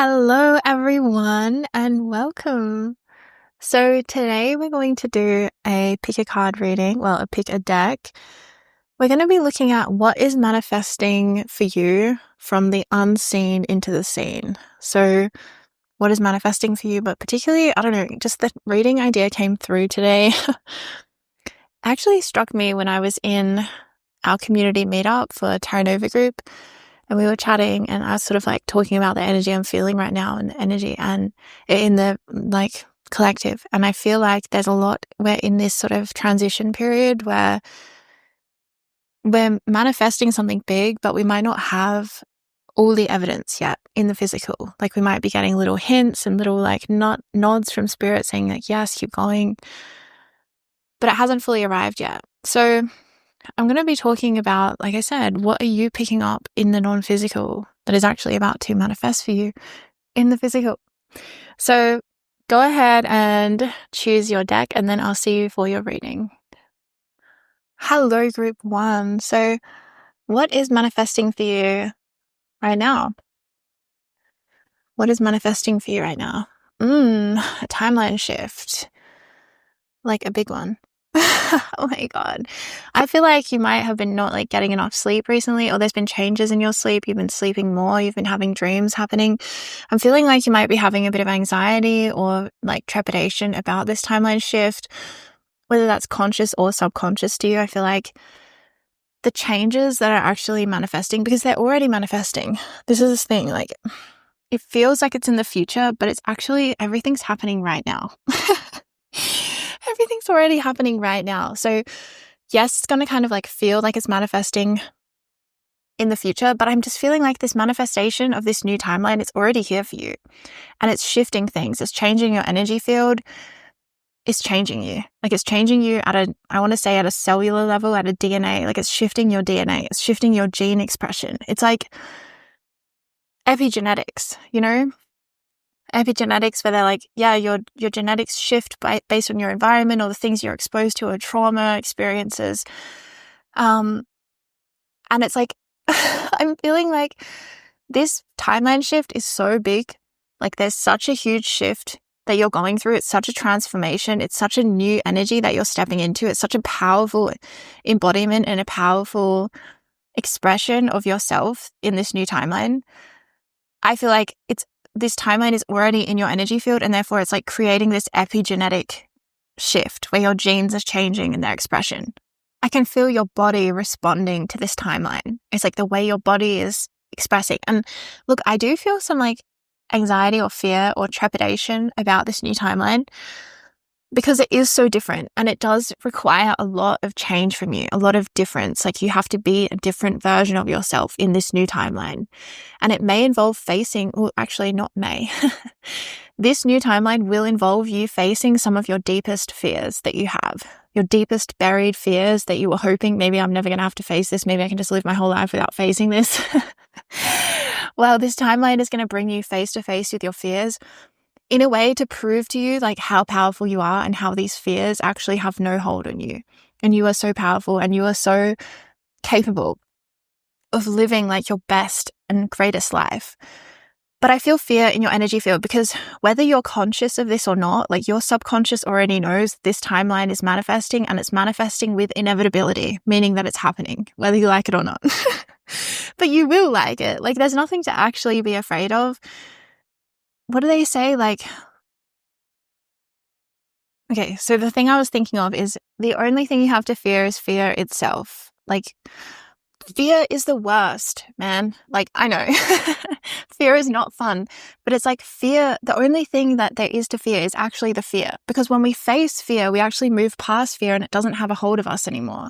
Hello, everyone, and welcome. So, today we're going to do a pick a card reading, a pick a deck. We're going to be looking at what is manifesting for you from the unseen into the seen. So, what is manifesting for you, but particularly, I don't know, just the reading idea came through today. Actually struck me when I was in our community meetup for Terra Nova group. And we were chatting and I was sort of like talking about the energy I'm feeling right now and the energy and in the collective. And I feel like there's a lot, we're in this sort of transition period where we're manifesting something big, but we might not have all the evidence yet in the physical. Like we might be getting little hints and little nods from spirit saying like, yes, keep going. But it hasn't fully arrived yet. So I'm going to be talking about, like I said, what are you picking up in the non-physical that is actually about to manifest for you in the physical? So go ahead and choose your deck and then I'll see you for your reading. Hello, group 1. So what is manifesting for you right now? What is manifesting for you right now? A timeline shift. Like a big one. Oh my God. I feel like you might have been not getting enough sleep recently, or there's been changes in your sleep. You've been sleeping more. You've been having dreams happening. I'm feeling like you might be having a bit of anxiety or trepidation about this timeline shift, whether that's conscious or subconscious to you. I feel like the changes that are actually manifesting, because they're already manifesting. This is this thing, it feels like it's in the future, but it's actually, everything's happening right now. Everything's already happening right now. So yes, it's going to kind of feel like it's manifesting in the future, but I'm just feeling like this manifestation of this new timeline is already here for you. And it's shifting things. It's changing your energy field. It's changing you. It's changing you at a cellular level, at a DNA. It's shifting your DNA. It's shifting your gene expression. It's like epigenetics, epigenetics, where they're your genetics shift based on your environment or the things you're exposed to or trauma experiences. And it's I'm feeling like this timeline shift is so big. There's such a huge shift that you're going through. It's such a transformation. It's such a new energy that you're stepping into. It's such a powerful embodiment and a powerful expression of yourself in this new timeline. I feel like this timeline is already in your energy field, and therefore it's creating this epigenetic shift where your genes are changing in their expression. I can feel your body responding to this timeline. It's the way your body is expressing. And look, I do feel some anxiety or fear or trepidation about this new timeline because it is so different and it does require a lot of change from you, a lot of difference. You have to be a different version of yourself in this new timeline. And it may involve this new timeline will involve you facing some of your deepest fears that you have, your deepest buried fears that you were hoping, maybe I'm never going to have to face this. Maybe I can just live my whole life without facing this. Well, this timeline is going to bring you face to face with your fears in a way to prove to you how powerful you are and how these fears actually have no hold on you. And you are so powerful and you are so capable of living your best and greatest life. But I feel fear in your energy field because whether you're conscious of this or not, your subconscious already knows this timeline is manifesting, and it's manifesting with inevitability, meaning that it's happening, whether you like it or not. But you will like it. There's nothing to actually be afraid of. What do they say? Okay, so the thing I was thinking of is the only thing you have to fear is fear itself. Fear is the worst, man. I know fear is not fun, but it's fear. The only thing that there is to fear is actually the fear, because when we face fear, we actually move past fear and it doesn't have a hold of us anymore.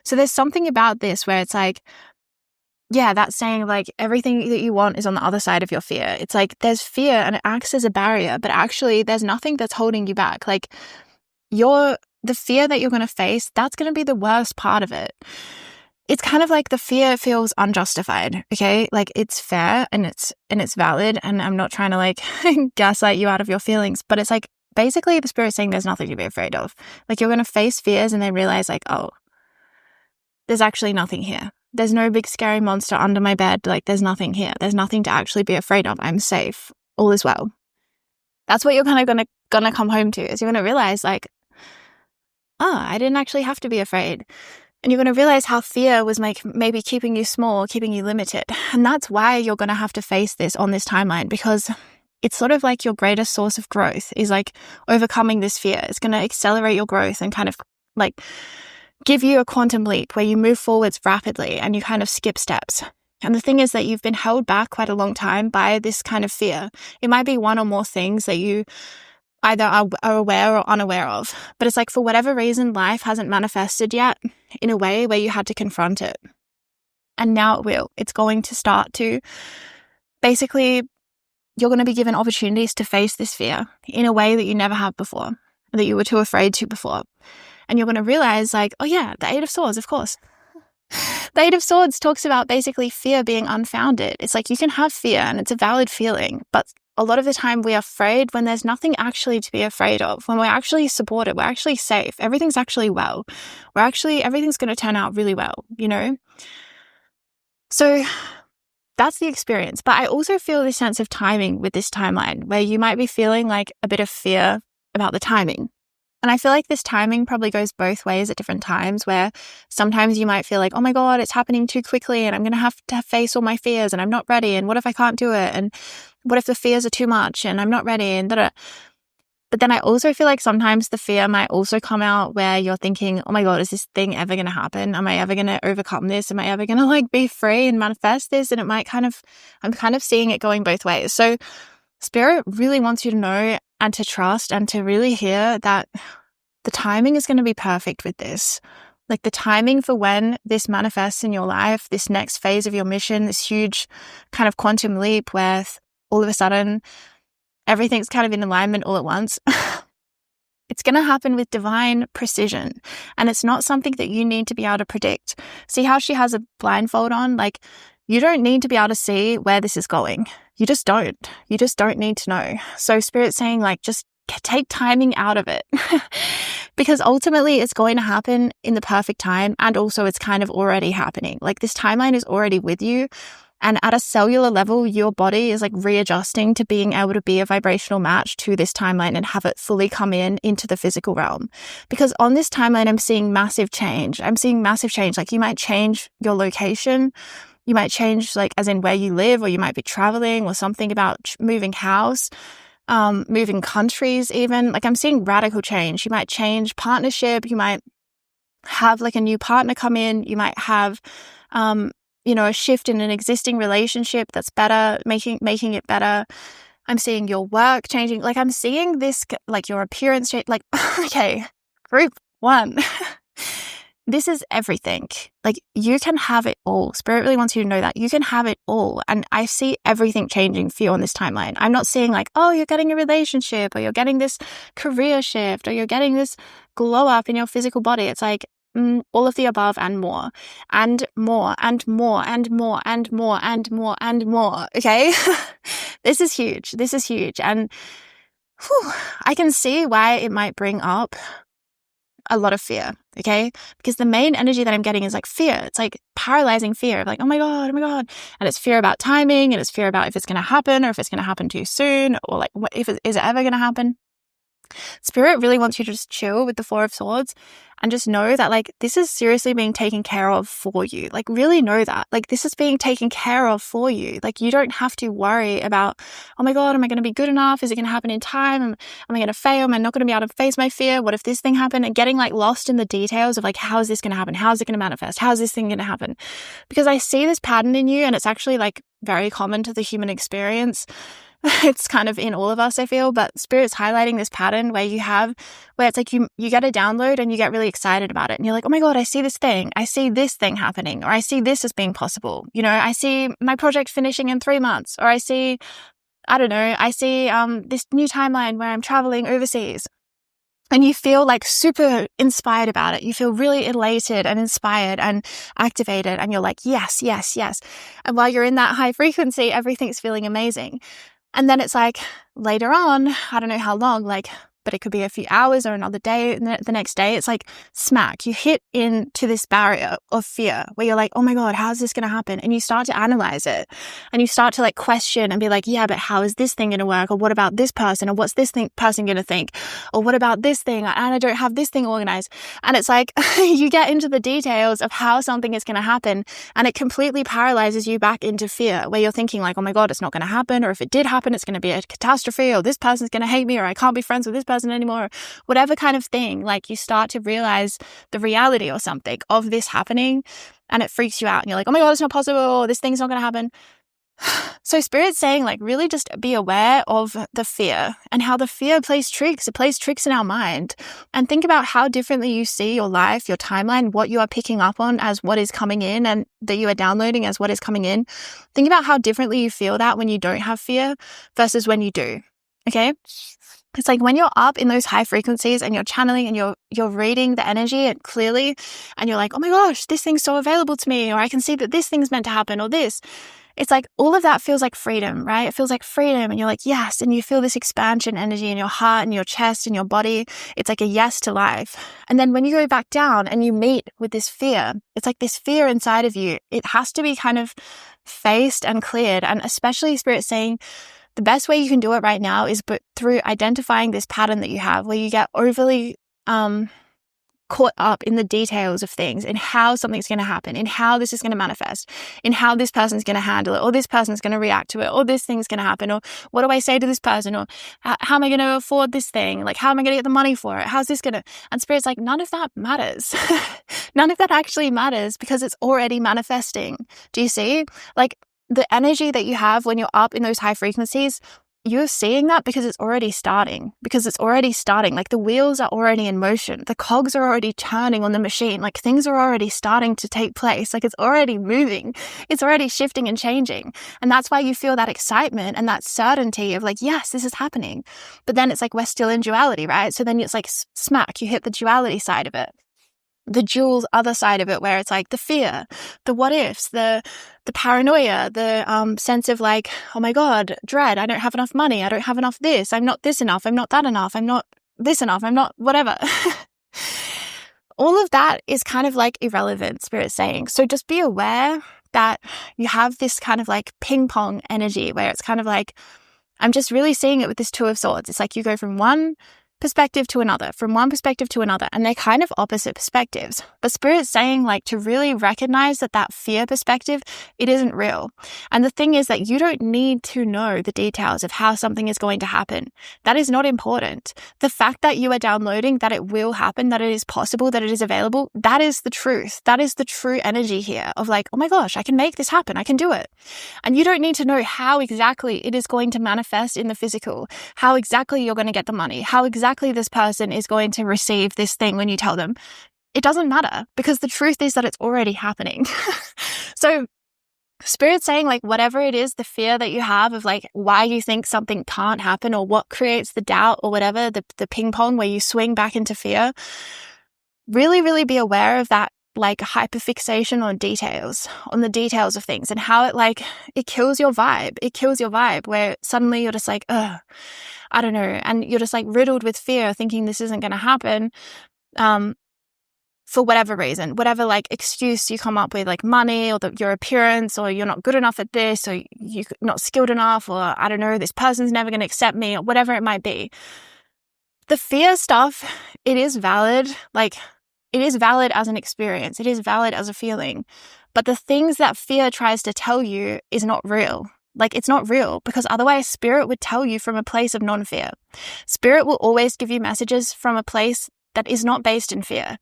So there's something about this where it's that saying of everything that you want is on the other side of your fear. It's there's fear and it acts as a barrier, but actually there's nothing that's holding you back. The fear that you're going to face, that's going to be the worst part of it. It's kind of the fear feels unjustified, okay? It's fair and it's valid, and I'm not trying to gaslight you out of your feelings, but it's basically the spirit saying there's nothing to be afraid of. You're going to face fears and then realize oh, there's actually nothing here. There's no big scary monster under my bed. There's nothing here. There's nothing to actually be afraid of. I'm safe. all is well. That's what you're kind of gonna come home to, is you're gonna realize like, I didn't actually have to be afraid. And you're going to realize how fear was maybe keeping you small, keeping you limited. And that's why you're going to have to face this on this timeline, because it's sort of like your greatest source of growth is like overcoming this fear. It's going to accelerate your growth and kind of like give you a quantum leap where you move forwards rapidly and you kind of skip steps. And the thing is that you've been held back quite a long time by this kind of fear. It might be one or more things that you either are aware or unaware of. But it's like, for whatever reason, life hasn't manifested yet in a way where you had to confront it. And now it will. It's going to start to, basically, you're going to be given opportunities to face this fear in a way that you never have before, that you were too afraid to before. And you're going to realize like, oh yeah, the Eight of Swords, of course. The Eight of Swords talks about basically fear being unfounded. It's like you can have fear and it's a valid feeling, but a lot of the time we are afraid when there's nothing actually to be afraid of. When we're actually supported, we're actually safe. Everything's actually well. Everything's going to turn out really well, you know? So that's the experience. But I also feel this sense of timing with this timeline where you might be feeling like a bit of fear about the timing. And I feel like this timing probably goes both ways at different times, where sometimes you might feel like, oh my God, it's happening too quickly and I'm going to have to face all my fears and I'm not ready. And what if I can't do it? And what if the fears are too much and I'm not ready? And da-da. But then I also feel like sometimes the fear might also come out where you're thinking, oh my God, is this thing ever going to happen? Am I ever going to overcome this? Am I ever going to like be free and manifest this? And I'm kind of seeing it going both ways. So Spirit really wants you to know and to trust and to really hear that the timing is going to be perfect with this. Like the timing for when this manifests in your life, this next phase of your mission, this huge kind of quantum leap where all of a sudden everything's kind of in alignment all at once. It's going to happen with divine precision. And it's not something that you need to be able to predict. See how she has a blindfold on? Like, you don't need to be able to see where this is going. You just don't. You just don't need to know. So Spirit's saying, like, just take timing out of it. Because ultimately it's going to happen in the perfect time. And also it's kind of already happening. Like, this timeline is already with you. And at a cellular level, your body is like readjusting to being able to be a vibrational match to this timeline and have it fully come into the physical realm. Because on this timeline, I'm seeing massive change. Like, you might change your location. You might change, like, as in where you live, or you might be traveling, or something about moving house, moving countries even. Like, I'm seeing radical change. You might change partnership. You might have like a new partner come in. You might have, a shift in an existing relationship that's better, making it better. I'm seeing your work changing. Like, I'm seeing this, like, your appearance change. Like, okay, group one. This is everything. Like, you can have it all. Spirit really wants you to know that you can have it all. And I see everything changing for you on this timeline. I'm not seeing like, oh, you're getting a relationship, or you're getting this career shift, or you're getting this glow up in your physical body. It's like, all of the above and more, and more, and more, and more, and more, and more, and more. Okay? This is huge. And I can see why it might bring up a lot of fear, okay? Because the main energy that I'm getting is like fear. It's like paralyzing fear of like, oh my God. And it's fear about timing, and it's fear about if it's going to happen, or if it's going to happen too soon, or like, is it ever going to happen? Spirit really wants you to just chill with the Four of Swords and just know that, like, this is seriously being taken care of for you. Like, really know that. Like, this is being taken care of for you. Like, you don't have to worry about, oh my God, am I going to be good enough? Is it going to happen in time? Am I going to fail? Am I not going to be able to face my fear? What if this thing happened? And getting like lost in the details of like, how is this going to happen? How is it going to manifest? How is this thing going to happen? Because I see this pattern in you, and it's actually like very common to the human experience. It's kind of in all of us, I feel, but Spirit's highlighting this pattern where it's like you get a download and you get really excited about it. And you're like, oh my God, I see this thing happening, or I see this as being possible. I see my project finishing in 3 months, or I see this new timeline where I'm traveling overseas. And you feel like super inspired about it. You feel really elated and inspired and activated. And you're like, yes, yes, yes. And while you're in that high frequency, everything's feeling amazing. And then it's like later on, I don't know how long, like but it could be a few hours or another day, and the next day it's like smack, you hit into this barrier of fear where you're like, oh my God, how's this going to happen? And you start to analyze it, and you start to like question and be like, yeah, but how is this thing going to work? Or what about this person? Or what's this person going to think? Or what about this thing? And I don't have this thing organized. And it's like you get into the details of how something is going to happen, and it completely paralyzes you back into fear where you're thinking like, oh my God, it's not going to happen. Or if it did happen, it's going to be a catastrophe, or this person's going to hate me, or I can't be friends with this person anymore, or whatever kind of thing. Like you start to realize the reality or something of this happening, and it freaks you out. And you're like, oh my God, it's not possible. Or this thing's not going to happen. So Spirit's saying like really just be aware of the fear and how the fear plays tricks. It plays tricks in our mind. And think about how differently you see your life, your timeline, what you are picking up on as what is coming in, and that you are downloading as what is coming in. Think about how differently you feel that when you don't have fear versus when you do. Okay? It's like when you're up in those high frequencies and you're channeling and you're reading the energy and clearly, and you're like, oh my gosh, this thing's so available to me, or I can see that this thing's meant to happen, or this. It's like all of that feels like freedom, right? It feels like freedom, and you're like, yes. And you feel this expansion energy in your heart and your chest and your body. It's like a yes to life. And then when you go back down and you meet with this fear, it's like this fear inside of you. It has to be kind of faced and cleared. And especially Spirit saying the best way you can do it right now is through identifying this pattern that you have where you get overly caught up in the details of things, in how something's going to happen, in how this is going to manifest, in how this person's going to handle it, or this person's going to react to it, or this thing's going to happen, or what do I say to this person, or how am I going to afford this thing? Like, how am I going to get the money for it? How's this going to... And Spirit's like, none of that matters. None of that actually matters because it's already manifesting. Do you see? Like, the energy that you have when you're up in those high frequencies, you're seeing that because it's already starting. Like the wheels are already in motion. The cogs are already turning on the machine. Like things are already starting to take place. Like it's already moving. It's already shifting and changing. And that's why you feel that excitement and that certainty of like, yes, this is happening. But then it's like, we're still in duality, right? So then it's like smack, you hit the duality side of it. The dual other side of it, where it's like the fear, the what ifs, the paranoia, the sense of like, oh my God, dread, I don't have enough money, I don't have enough this, I'm not this enough, I'm not that enough, I'm not this enough, I'm not whatever. All of that is kind of like irrelevant, Spirit's saying. So just be aware that you have this kind of like ping pong energy where it's kind of like, I'm just really seeing it with this Two of Swords. It's like you go from one perspective to another, from one perspective to another, and they're kind of opposite perspectives. But Spirit's saying like to really recognize that fear perspective, it isn't real. And the thing is that you don't need to know the details of how something is going to happen. That is not important. The fact that you are downloading that it will happen, that it is possible, that it is available, that is the truth. That is the true energy here of like, oh my gosh, I can make this happen. I can do it. And you don't need to know how exactly it is going to manifest in the physical, how exactly you're going to get the money, how exactly this person is going to receive this thing when you tell them. It doesn't matter because the truth is that it's already happening. So Spirit's saying like whatever it is, the fear that you have of like why you think something can't happen or what creates the doubt or whatever, the ping pong where you swing back into fear, really, really be aware of that like hyperfixation on the details of things and how it kills your vibe. It kills your vibe where suddenly you're just like, ugh, I don't know. And you're just like riddled with fear thinking this isn't going to happen. For whatever reason, whatever like excuse you come up with, like money or your appearance, or you're not good enough at this, or you're not skilled enough, or I don't know, this person's never going to accept me, or whatever it might be. The fear stuff, it is valid. Like it is valid as an experience. It is valid as a feeling. But the things that fear tries to tell you is not real. Like it's not real because otherwise Spirit would tell you from a place of non-fear. Spirit will always give you messages from a place that is not based in fear.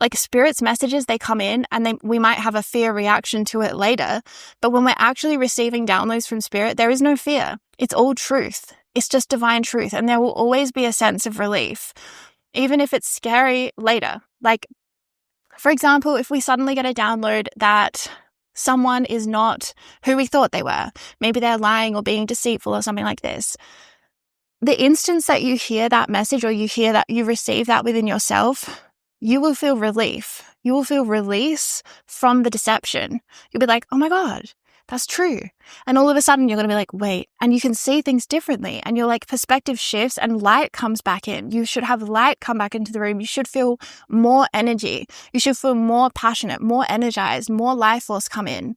Like Spirit's messages, they come in and we might have a fear reaction to it later. But when we're actually receiving downloads from Spirit, there is no fear. It's all truth. It's just divine truth. And there will always be a sense of relief, even if it's scary later. Like, for example, if we suddenly get a download that someone is not who we thought they were, maybe they're lying or being deceitful or something like this. The instance that you hear that message or you hear that you receive that within yourself, you will feel relief. You will feel release from the deception. You'll be like, oh my God, That's true. And all of a sudden you're going to be like, wait, and you can see things differently, and your like perspective shifts and light comes back in. You should have light come back into the room. You should feel more energy. You should feel more passionate, more energized, more life force come in.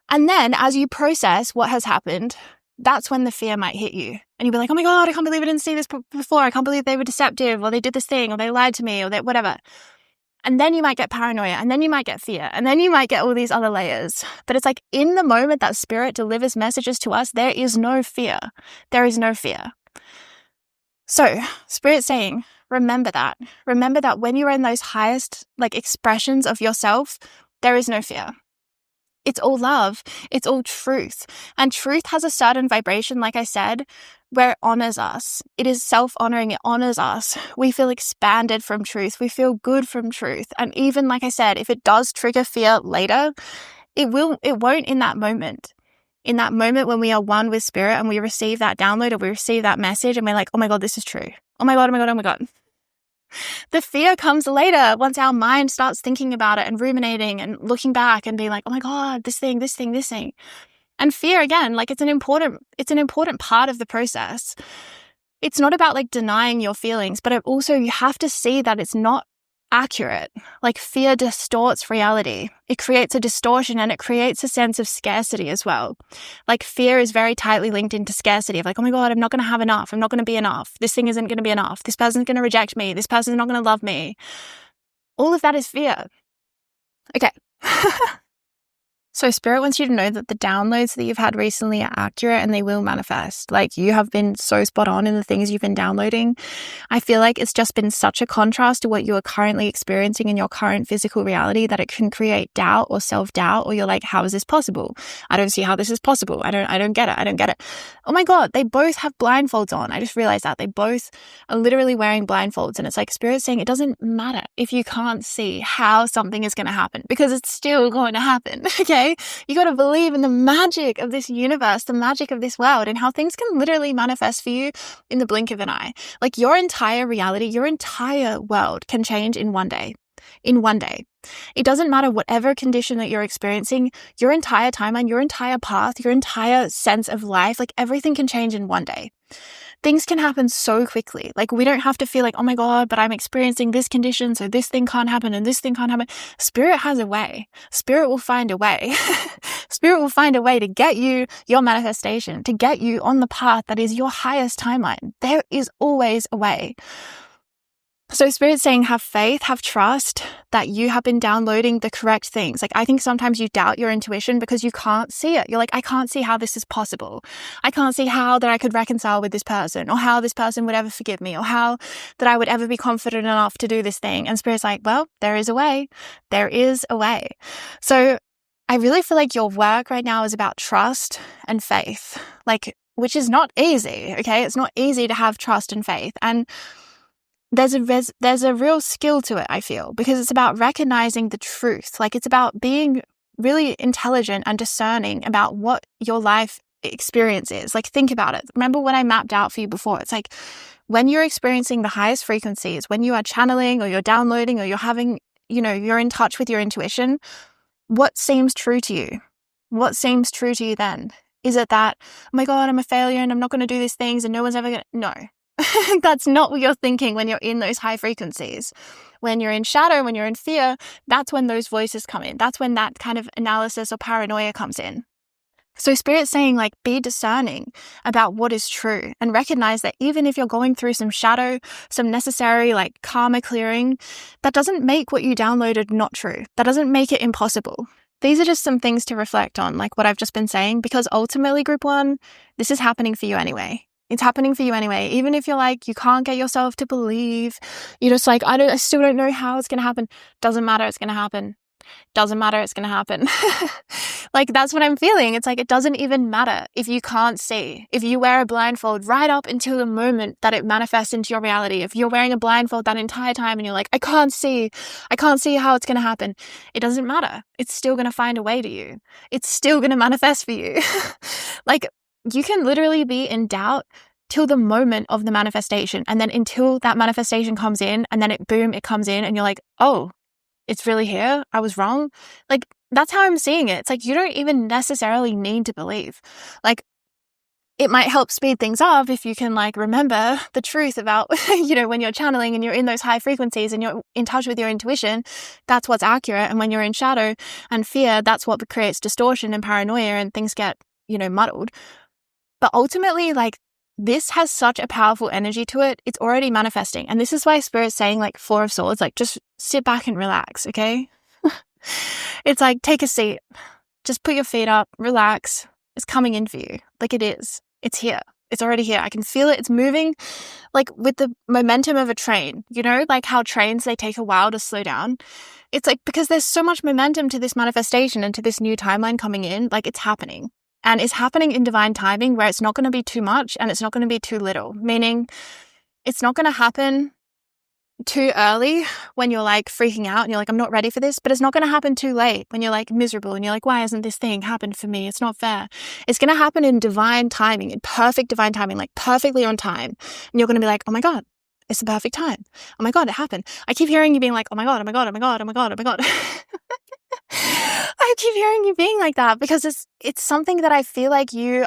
And then as you process what has happened, that's when the fear might hit you. And you'll be like, oh my God, I can't believe I didn't see this before. I can't believe they were deceptive, or they did this thing, or they lied to me, or they whatever. And then you might get paranoia, and then you might get fear, and then you might get all these other layers. But it's like in the moment that spirit delivers messages to us, there is no fear. There is no fear. So spirit's saying, remember that. Remember that when you're in those highest like expressions of yourself, there is no fear. It's all love. It's all truth. And truth has a certain vibration, like I said, where it honors us. It is self-honoring. It honors us. We feel expanded from truth. We feel good from truth. And even, like I said, if it does trigger fear later, it won't in that moment. In that moment when we are one with spirit and we receive that download, or we receive that message and we're like, oh my God, this is true. Oh my God, oh my God, oh my God. The fear comes later once our mind starts thinking about it and ruminating and looking back and being like, oh my God, this thing. And fear, again, like it's an important part of the process. It's not about like denying your feelings, but you have to see that it's not accurate. Like fear distorts reality. It creates a distortion, and it creates a sense of scarcity as well. Like fear is very tightly linked into scarcity of like, oh my God, I'm not going to have enough. I'm not going to be enough. This thing isn't going to be enough. This person's going to reject me. This person's not going to love me. All of that is fear. Okay. So spirit wants you to know that the downloads that you've had recently are accurate, and they will manifest. Like you have been so spot on in the things you've been downloading. I feel like it's just been such a contrast to what you are currently experiencing in your current physical reality that it can create doubt or self-doubt, or you're like, how is this possible? I don't see how this is possible. I don't get it. Oh my God, they both have blindfolds on. I just realized that they both are literally wearing blindfolds, and it's like spirit saying it doesn't matter if you can't see how something is going to happen, because it's still going to happen. Okay. You got to believe in the magic of this universe, the magic of this world, and how things can literally manifest for you in the blink of an eye. Like your entire reality, your entire world can change in one day. In one day. It doesn't matter whatever condition that you're experiencing, your entire timeline, your entire path, your entire sense of life, like everything can change in one day. Things can happen so quickly. Like we don't have to feel like, oh my God, but I'm experiencing this condition, so this thing can't happen and this thing can't happen. Spirit has a way. Spirit will find a way. Spirit will find a way to get you your manifestation, to get you on the path that is your highest timeline. There is always a way. So Spirit's saying, have faith, have trust that you have been downloading the correct things. Like I think sometimes you doubt your intuition because you can't see it. You're like, I can't see how this is possible. I can't see how that I could reconcile with this person, or how this person would ever forgive me, or how that I would ever be confident enough to do this thing. And Spirit's like, well, there is a way. There is a way. So I really feel like your work right now is about trust and faith, like, which is not easy. Okay. It's not easy to have trust and faith. And there's a real skill to it, I feel, because it's about recognizing the truth. Like it's about being really intelligent and discerning about what your life experience is. Like think about it. Remember what I mapped out for you before? It's like when you're experiencing the highest frequencies, when you are channeling or you're downloading or you're having, you're in touch with your intuition, what seems true to you? What seems true to you then? Is it that, oh my God, I'm a failure and I'm not going to do these things and no one's ever going to... No. That's not what you're thinking when you're in those high frequencies. When you're in shadow, when you're in fear, that's when those voices come in. That's when that kind of analysis or paranoia comes in. So Spirit's saying, like, be discerning about what is true and recognize that even if you're going through some shadow, some necessary like karma clearing, that doesn't make what you downloaded not true. That doesn't make it impossible. These are just some things to reflect on, like what I've just been saying, because ultimately, Group 1, this is happening for you anyway. It's happening for you anyway. Even if you're like, you can't get yourself to believe, you're just like, I still don't know how it's going to happen. Doesn't matter. It's going to happen. Doesn't matter. It's going to happen. Like, that's what I'm feeling. It's like, it doesn't even matter if you can't see. If you wear a blindfold right up until the moment that it manifests into your reality, if you're wearing a blindfold that entire time and you're like, I can't see how it's going to happen. It doesn't matter. It's still going to find a way to you. It's still going to manifest for you. Like, you can literally be in doubt till the moment of the manifestation. And then until that manifestation comes in and then it comes in and you're like, oh, it's really here. I was wrong. Like, that's how I'm seeing it. It's like, you don't even necessarily need to believe. Like, it might help speed things up if you can like remember the truth about, when you're channeling and you're in those high frequencies and you're in touch with your intuition, that's what's accurate. And when you're in shadow and fear, that's what creates distortion and paranoia and things get, muddled. But ultimately, like, this has such a powerful energy to it. It's already manifesting. And this is why Spirit's saying, like, Four of Swords, like, just sit back and relax, okay? It's like, take a seat. Just put your feet up, relax. It's coming in for you. Like, it is. It's here. It's already here. I can feel it. It's moving like with the momentum of a train, like how trains, they take a while to slow down. It's like, because there's so much momentum to this manifestation and to this new timeline coming in, like it's happening. And it's happening in divine timing where it's not going to be too much and it's not going to be too little, meaning it's not going to happen too early when you're like freaking out and you're like, I'm not ready for this, but it's not going to happen too late when you're like miserable and you're like, why hasn't this thing happened for me? It's not fair. It's going to happen in divine timing, in perfect divine timing, like perfectly on time. And you're going to be like, oh my God, it's the perfect time. Oh my God, it happened. I keep hearing you being like, oh my God, oh my God, oh my God, oh my God, oh my God. I keep hearing you being like that because it's something that I feel like you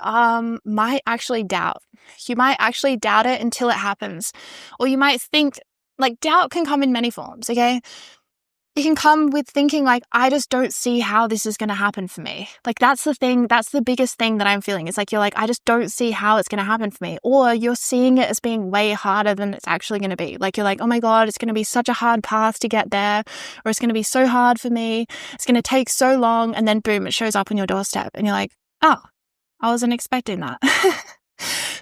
might actually doubt. You might actually doubt it until it happens. Or you might think, like, doubt can come in many forms, okay? It can come with thinking like, I just don't see how this is going to happen for me. Like, that's the thing. That's the biggest thing that I'm feeling. It's like, you're like, I just don't see how it's going to happen for me. Or you're seeing it as being way harder than it's actually going to be. Like, you're like, oh my God, it's going to be such a hard path to get there. Or it's going to be so hard for me. It's going to take so long. And then boom, it shows up on your doorstep. And you're like, oh, I wasn't expecting that.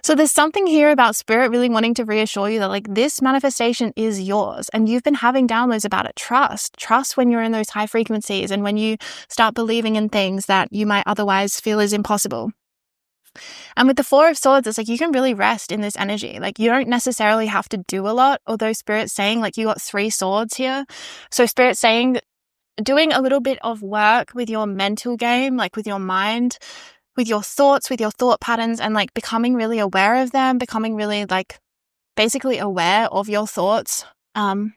So there's something here about Spirit really wanting to reassure you that like this manifestation is yours and you've been having downloads about it. Trust when you're in those high frequencies and when you start believing in things that you might otherwise feel is impossible. And with the Four of Swords, it's like you can really rest in this energy. Like, you don't necessarily have to do a lot, although Spirit's saying like you got 3 swords here. So Spirit's saying doing a little bit of work with your mental game, like with your mind, with your thoughts, with your thought patterns, and like becoming really aware of them, becoming really like basically aware of your thoughts. And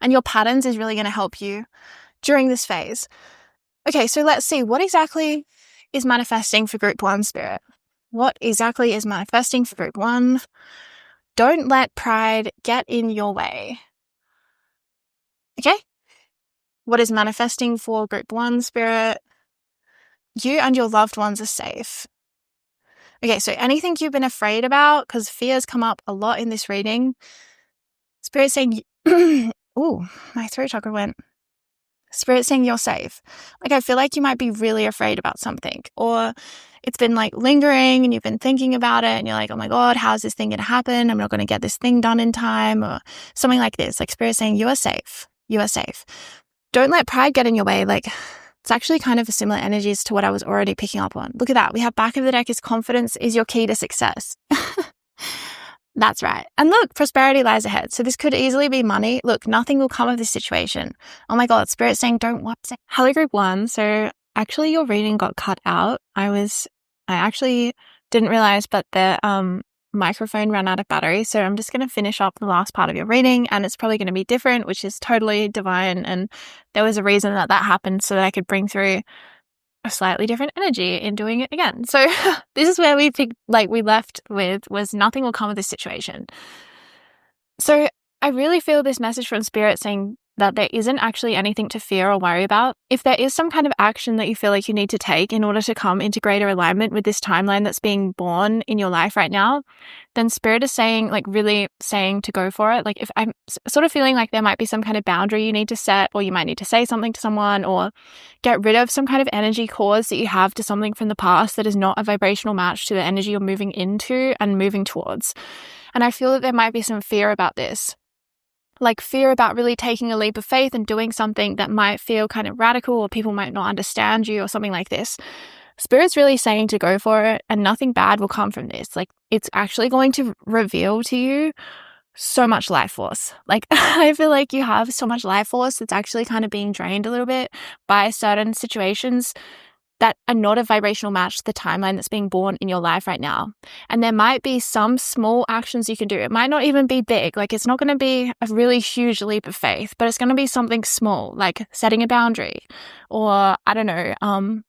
your patterns is really going to help you during this phase. Okay, so let's see what exactly is manifesting for Group 1, Spirit. What exactly is manifesting for Group 1? Don't let pride get in your way. Okay? What is manifesting for Group 1, Spirit? You and your loved ones are safe. Okay, so anything you've been afraid about, because fear's come up a lot in this reading, Spirit's saying, ooh, my throat chakra went. Spirit's saying you're safe. Like, I feel like you might be really afraid about something, or it's been like lingering and you've been thinking about it and you're like, oh my God, how's this thing going to happen? I'm not going to get this thing done in time, or something like this. Like, Spirit's saying you are safe. You are safe. Don't let pride get in your way. Like, it's actually kind of a similar energies to what I was already picking up on. Look at that. We have back of the deck is confidence is your key to success. That's right. And look, prosperity lies ahead. So this could easily be money. Look, nothing will come of this situation. Oh my God, Spirit's saying don't whoops. Hello, Group 1. So actually your reading got cut out. I actually didn't realize, but the microphone ran out of battery. So I'm just going to finish up the last part of your reading, and it's probably going to be different, which is totally divine. And there was a reason that happened so that I could bring through a slightly different energy in doing it again. So this is where we left with was nothing will come of this situation. So I really feel this message from Spirit saying that there isn't actually anything to fear or worry about. If there is some kind of action that you feel like you need to take in order to come into greater alignment with this timeline that's being born in your life right now, then Spirit is saying, like, really saying to go for it. Like, if I'm sort of feeling like there might be some kind of boundary you need to set, or you might need to say something to someone, or get rid of some kind of energy cause that you have to something from the past that is not a vibrational match to the energy you're moving into and moving towards. And I feel that there might be some fear about this. Like, fear about really taking a leap of faith and doing something that might feel kind of radical, or people might not understand you, or something like this. Spirit's really saying to go for it, and nothing bad will come from this. Like, it's actually going to reveal to you so much life force. Like, I feel like you have so much life force that's actually kind of being drained a little bit by certain situations that are not a vibrational match to the timeline that's being born in your life right now. And there might be some small actions you can do. It might not even be big. Like, it's not going to be a really huge leap of faith, but it's going to be something small, like setting a boundary, or I don't know,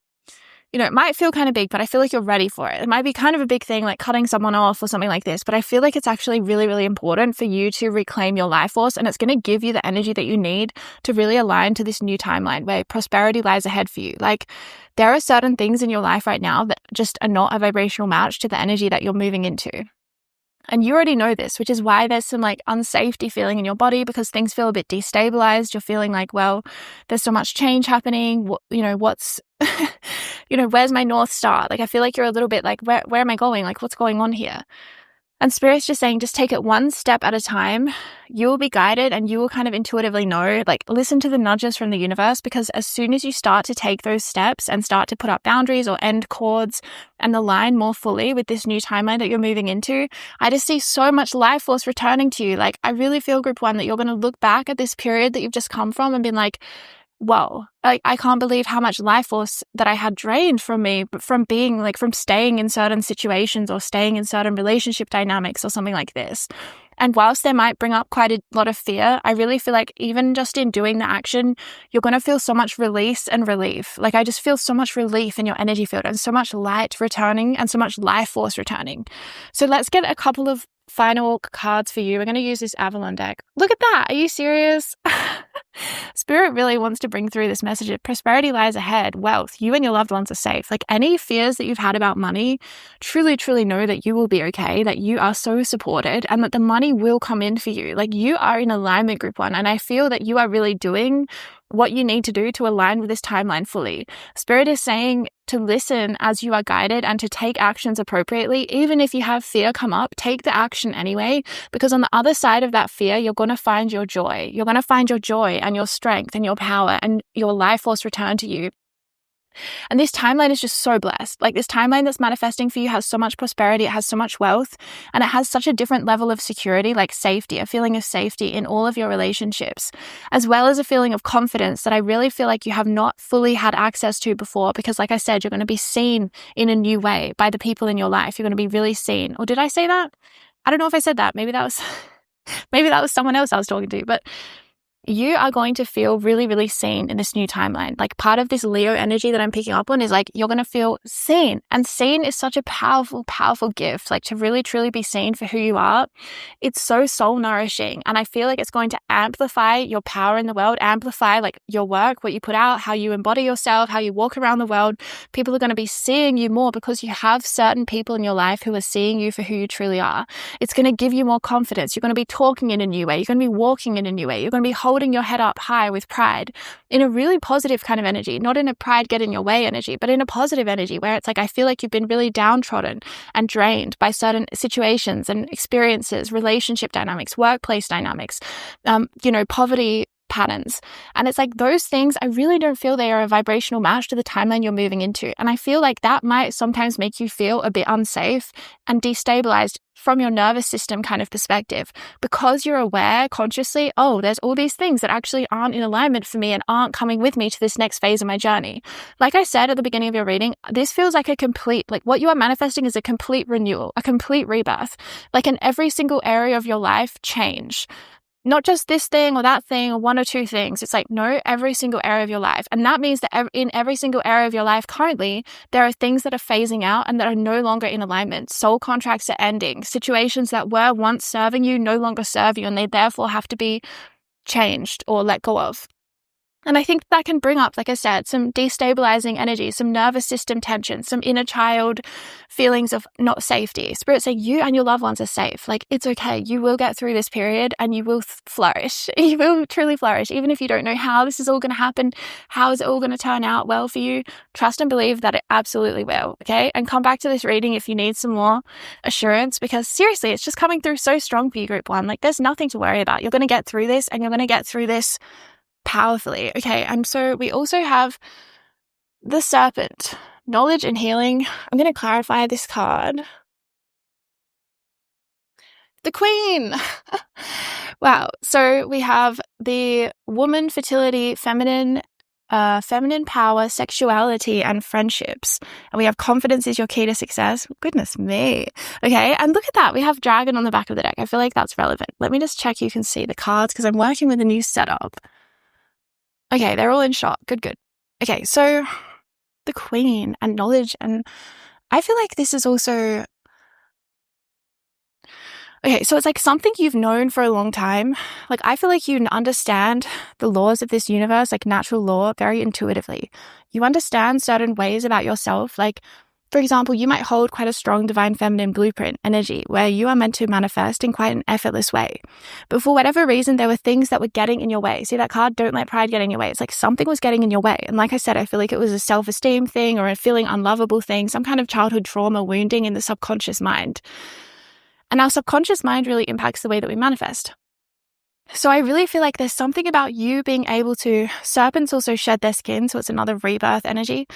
it might feel kind of big, but I feel like you're ready for it. It might be kind of a big thing, like cutting someone off or something like this, but I feel like it's actually really, really important for you to reclaim your life force, and it's going to give you the energy that you need to really align to this new timeline where prosperity lies ahead for you. Like, there are certain things in your life right now that just are not a vibrational match to the energy that you're moving into. And you already know this, which is why there's some like unsafety feeling in your body, because things feel a bit destabilized. You're feeling like, well, there's so much change happening. What's, where's my North Star? Like, I feel like you're a little bit like, where am I going? Like, what's going on here? And Spirit's just saying, just take it one step at a time. You will be guided, and you will kind of intuitively know, like, listen to the nudges from the universe, because as soon as you start to take those steps and start to put up boundaries or end cords and align more fully with this new timeline that you're moving into, I just see so much life force returning to you. Like, I really feel, Group 1, that you're going to look back at this period that you've just come from and been like, whoa, I can't believe how much life force that I had drained from me from staying in certain situations or staying in certain relationship dynamics or something like this. And whilst they might bring up quite a lot of fear, I really feel like even just in doing the action, you're going to feel so much release and relief. Like, I just feel so much relief in your energy field and so much light returning and so much life force returning. So let's get a couple of final cards for you. We're going to use this Avalon deck. Look at that. Are you serious? Spirit really wants to bring through this message of prosperity lies ahead, wealth, you and your loved ones are safe. Like, any fears that you've had about money, truly, truly know that you will be okay, that you are so supported, and that the money will come in for you. Like, you are in alignment, Group 1, and I feel that you are really doing what you need to do to align with this timeline fully. Spirit is saying to listen as you are guided and to take actions appropriately. Even if you have fear come up, take the action anyway, because on the other side of that fear, you're going to find your joy. You're going to find your joy and your strength and your power and your life force return to you. And this timeline is just so blessed. Like, this timeline that's manifesting for you has so much prosperity, it has so much wealth, and it has such a different level of security, like safety, a feeling of safety in all of your relationships, as well as a feeling of confidence that I really feel like you have not fully had access to before, because like I said, you're going to be seen in a new way by the people in your life. You're going to be really seen. Or did I say that? I don't know if I said that. Maybe that was someone else I was talking to, but you are going to feel really, really seen in this new timeline. Like, part of this Leo energy that I'm picking up on is like, you're going to feel seen. And seen is such a powerful, powerful gift. Like, to really, truly be seen for who you are, it's so soul nourishing. And I feel like it's going to amplify your power in the world, amplify like your work, what you put out, how you embody yourself, how you walk around the world. People are going to be seeing you more because you have certain people in your life who are seeing you for who you truly are. It's going to give you more confidence. You're going to be talking in a new way. You're going to be walking in a new way. You're going to be holding your head up high with pride in a really positive kind of energy, not in a pride get in your way energy, but in a positive energy where it's like, I feel like you've been really downtrodden and drained by certain situations and experiences, relationship dynamics, workplace dynamics, poverty patterns. And it's like, those things, I really don't feel they are a vibrational match to the timeline you're moving into. And I feel like that might sometimes make you feel a bit unsafe and destabilized from your nervous system kind of perspective, because you're aware consciously, oh, there's all these things that actually aren't in alignment for me and aren't coming with me to this next phase of my journey. Like I said at the beginning of your reading, this feels like what you are manifesting is a complete renewal, a complete rebirth, like in every single area of your life, change. Not just this thing or that thing or one or two things. It's like, no, every single area of your life. And that means that in every single area of your life currently, there are things that are phasing out and that are no longer in alignment. Soul contracts are ending. Situations that were once serving you no longer serve you, and they therefore have to be changed or let go of. And I think that can bring up, like I said, some destabilizing energy, some nervous system tension, some inner child feelings of not safety. Spirit saying you and your loved ones are safe. Like, it's okay. You will get through this period and you will flourish. You will truly flourish. Even if you don't know how this is all going to happen, how is it all going to turn out well for you, trust and believe that it absolutely will. Okay. And come back to this reading if you need some more assurance, because seriously, it's just coming through so strong for you, Group 1. Like, there's nothing to worry about. You're going to get through this, and you're going to get through this powerfully. Okay, and so we also have the Serpent, knowledge and healing. I'm going to clarify this card. The Queen. Wow. So we have the woman, fertility, feminine feminine power, sexuality, and friendships. And we have confidence is your key to success. Goodness me. Okay, and look at that. We have dragon on the back of the deck. I feel like that's relevant. Let me just check you can see the cards because I'm working with a new setup. Okay, they're all in shot. Good. Okay, so the Queen and knowledge, and I feel like this is also... Okay, so it's like something you've known for a long time. Like, I feel like you understand the laws of this universe, like natural law, very intuitively. You understand certain ways about yourself. Like, for example, you might hold quite a strong divine feminine blueprint energy where you are meant to manifest in quite an effortless way. But for whatever reason, there were things that were getting in your way. See that card? Don't let pride get in your way. It's like something was getting in your way. And like I said, I feel like it was a self-esteem thing or a feeling unlovable thing, some kind of childhood trauma wounding in the subconscious mind. And our subconscious mind really impacts the way that we manifest. So I really feel like there's something about you being able to... Serpents also shed their skin, so it's another rebirth energy.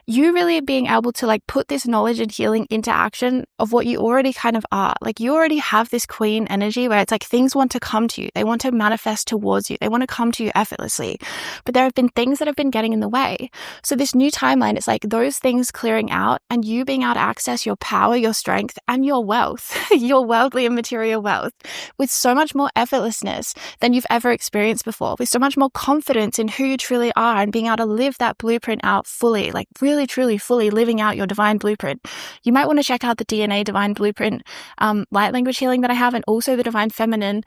You really being able to like put this knowledge and healing into action of what you already kind of are. Like you already have this queen energy where it's like things want to come to you. They want to manifest towards you. They want to come to you effortlessly. But there have been things that have been getting in the way. So this new timeline, it's like those things clearing out and you being able to access your power, your strength, and your wealth, your worldly and material wealth with so much more effortlessness than you've ever experienced before, with so much more confidence in who you truly are and being able to live that blueprint out fully, like really truly fully living out your divine blueprint. You might want to check out the DNA divine blueprint light language healing that I have, and also the divine feminine.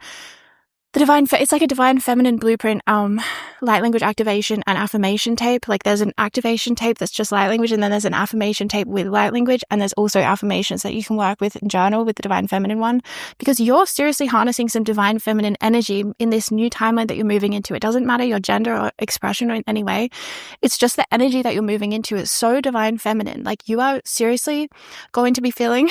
It's like a divine feminine blueprint, light language activation and affirmation tape. Like there's an activation tape that's just light language, and then there's an affirmation tape with light language, and there's also affirmations that you can work with and journal with the divine feminine one, because you're seriously harnessing some divine feminine energy in this new timeline that you're moving into. It doesn't matter your gender or expression or in any way. It's just the energy that you're moving into is so divine feminine. Like you are seriously going to be feeling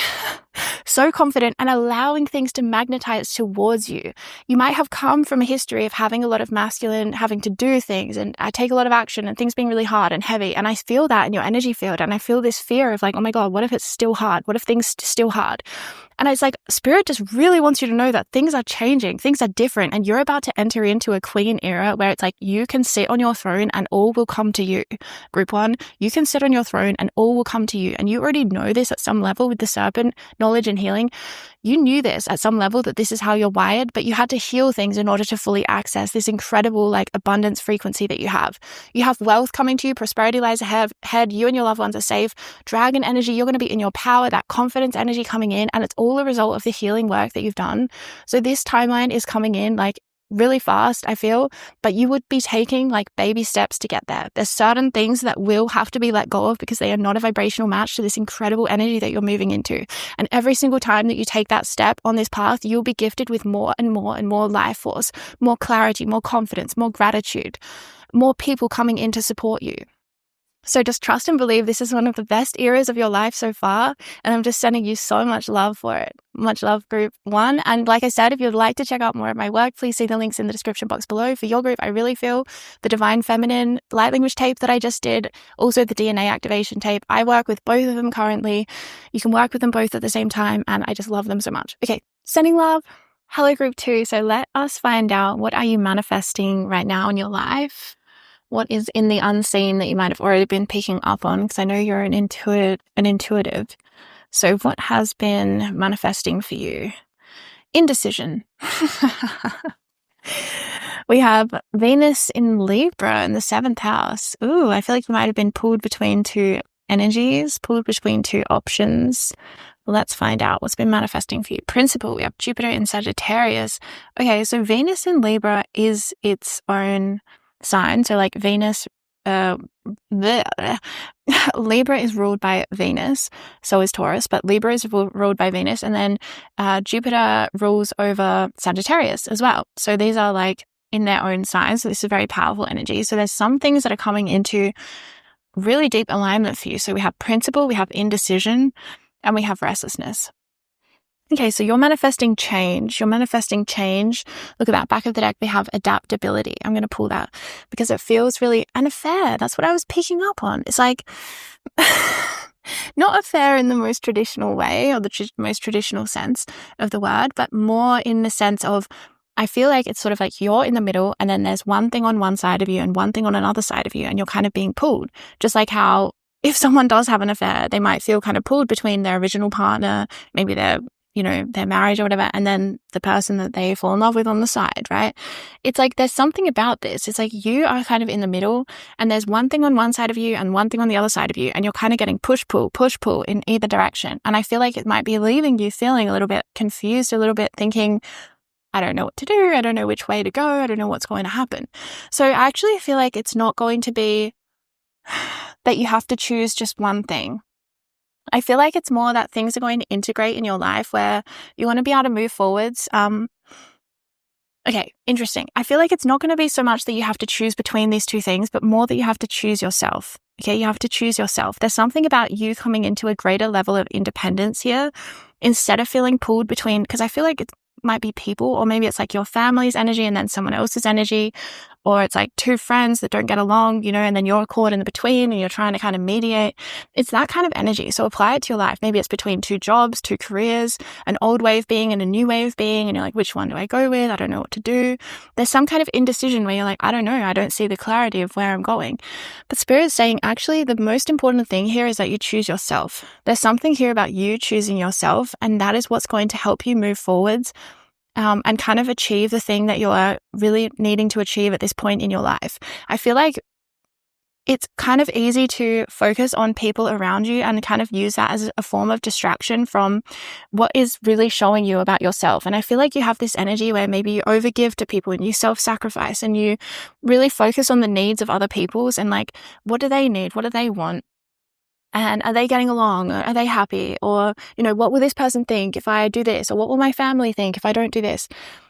so confident and allowing things to magnetize towards you. You might have come from a history of having a lot of masculine, having to do things, and I take a lot of action and things being really hard and heavy. And I feel that in your energy field. And I feel this fear of like, oh my God, what if it's still hard? What if things are still hard? And it's like, Spirit just really wants you to know that things are changing, things are different, and you're about to enter into a queen era where it's like you can sit on your throne and all will come to you. Group 1, you can sit on your throne and all will come to you. And you already know this at some level with the serpent knowledge and healing. You knew this at some level that this is how you're wired, but you had to heal things in order to fully access this incredible like abundance frequency that you have. You have wealth coming to you, prosperity lies ahead, you and your loved ones are safe, dragon energy, you're going to be in your power, that confidence energy coming in, and it's all a result of the healing work that you've done. So this timeline is coming in like really fast, I feel, but you would be taking like baby steps to get there. There's certain things that will have to be let go of because they are not a vibrational match to this incredible energy that you're moving into. And every single time that you take that step on this path, you'll be gifted with more and more and more life force, more clarity, more confidence, more gratitude, more people coming in to support you. So just trust and believe this is one of the best eras of your life so far. And I'm just sending you so much love for it. Much love, group 1. And like I said, if you'd like to check out more of my work, please see the links in the description box below. For your group, I really feel the divine feminine light language tape that I just did, also the DNA activation tape. I work with both of them currently. You can work with them both at the same time. And I just love them so much. Okay, sending love. Hello, group 2. So let us find out, what are you manifesting right now in your life? What is in the unseen that you might have already been picking up on? Because I know you're an intuitive. So what has been manifesting for you? Indecision. We have Venus in Libra in the 7th house. Ooh, I feel like you might have been pulled between two energies, pulled between two options. Let's find out what's been manifesting for you. Principle, we have Jupiter in Sagittarius. Okay, so Venus in Libra is its own sign. So like Venus, Libra is ruled by Venus, so is Taurus, but Libra is ruled by Venus, and then Jupiter rules over Sagittarius as well. So these are like in their own signs. So this is very powerful energy. So there's some things that are coming into really deep alignment for you. So we have principle, we have indecision, and we have restlessness. Okay, so you're manifesting change. Look at that back of the deck. We have adaptability. I'm going to pull that because it feels really unfair. That's what I was picking up on. It's like not affair in the most traditional way or the most traditional sense of the word, but more in the sense of I feel like it's sort of like you're in the middle, and then there's one thing on one side of you and one thing on another side of you, and you're kind of being pulled. Just like how if someone does have an affair, they might feel kind of pulled between their original partner, maybe their marriage or whatever, and then the person that they fall in love with on the side, right? It's like there's something about this. It's like you are kind of in the middle, and there's one thing on one side of you and one thing on the other side of you, and you're kind of getting push pull in either direction. And I feel like it might be leaving you feeling a little bit confused, a little bit thinking, I don't know what to do. I don't know which way to go. I don't know what's going to happen. So I actually feel like it's not going to be that you have to choose just one thing. I feel like it's more that things are going to integrate in your life where you want to be able to move forwards. Okay, interesting. I feel like it's not going to be so much that you have to choose between these two things, but more that you have to choose yourself. Okay, you have to choose yourself. There's something about you coming into a greater level of independence here instead of feeling pulled between, because I feel like it might be people, or maybe it's like your family's energy and then someone else's energy, or it's like two friends that don't get along, and then you're caught in the between and you're trying to kind of mediate. It's that kind of energy. So apply it to your life. Maybe it's between two jobs, two careers, an old way of being and a new way of being. And you're like, which one do I go with? I don't know what to do. There's some kind of indecision where you're like, I don't know. I don't see the clarity of where I'm going. But Spirit's saying, actually, the most important thing here is that you choose yourself. There's something here about you choosing yourself, and that is what's going to help you move forwards and kind of achieve the thing that you're really needing to achieve at this point in your life. I feel like it's kind of easy to focus on people around you and kind of use that as a form of distraction from what is really showing you about yourself. And I feel like you have this energy where maybe you overgive to people and you self-sacrifice and you really focus on the needs of other people's and like, what do they need? What do they want? And are they getting along? Or are they happy? Or, what will this person think if I do this? Or what will my family think if I don't do this?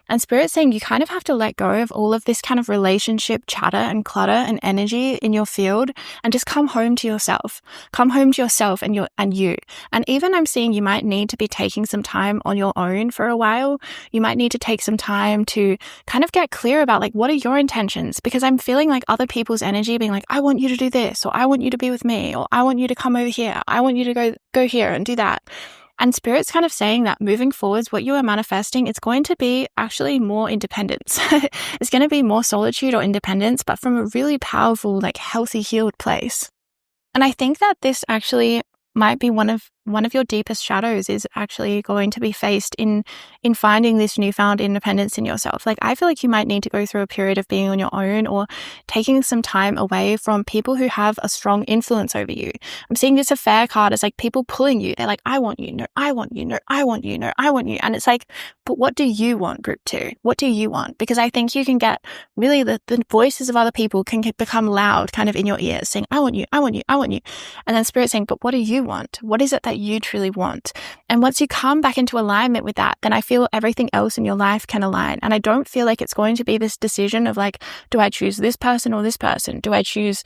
And Spirit's saying you kind of have to let go of all of this kind of relationship chatter and clutter and energy in your field and just come home to yourself. Come home to yourself and you. And even I'm seeing you might need to be taking some time on your own for a while. You might need to take some time to kind of get clear about like, what are your intentions? Because I'm feeling like other people's energy being like, I want you to do this, or I want you to be with me, or I want you to come over here. I want you to go here and do that. And Spirit's kind of saying that moving forwards, what you are manifesting, it's going to be actually more independence. It's going to be more solitude or independence, but from a really powerful, like healthy, healed place. And I think that this actually might be one of your deepest shadows is actually going to be faced in finding this newfound independence in yourself. Like, I feel like you might need to go through a period of being on your own or taking some time away from people who have a strong influence over you. I'm seeing this affair card as like people pulling you. They're like, I want you. No, I want you. No, I want you. No, I want you. And it's like, but what do you want, group 2? What do you want? Because I think you can get really the voices of other people can become loud kind of in your ears saying, I want you, I want you, I want you. And then Spirit saying, but what do you want? What is it that you truly want? And once you come back into alignment with that, then I feel everything else in your life can align. And I don't feel like it's going to be this decision of like, do I choose this person or this person? Do I choose,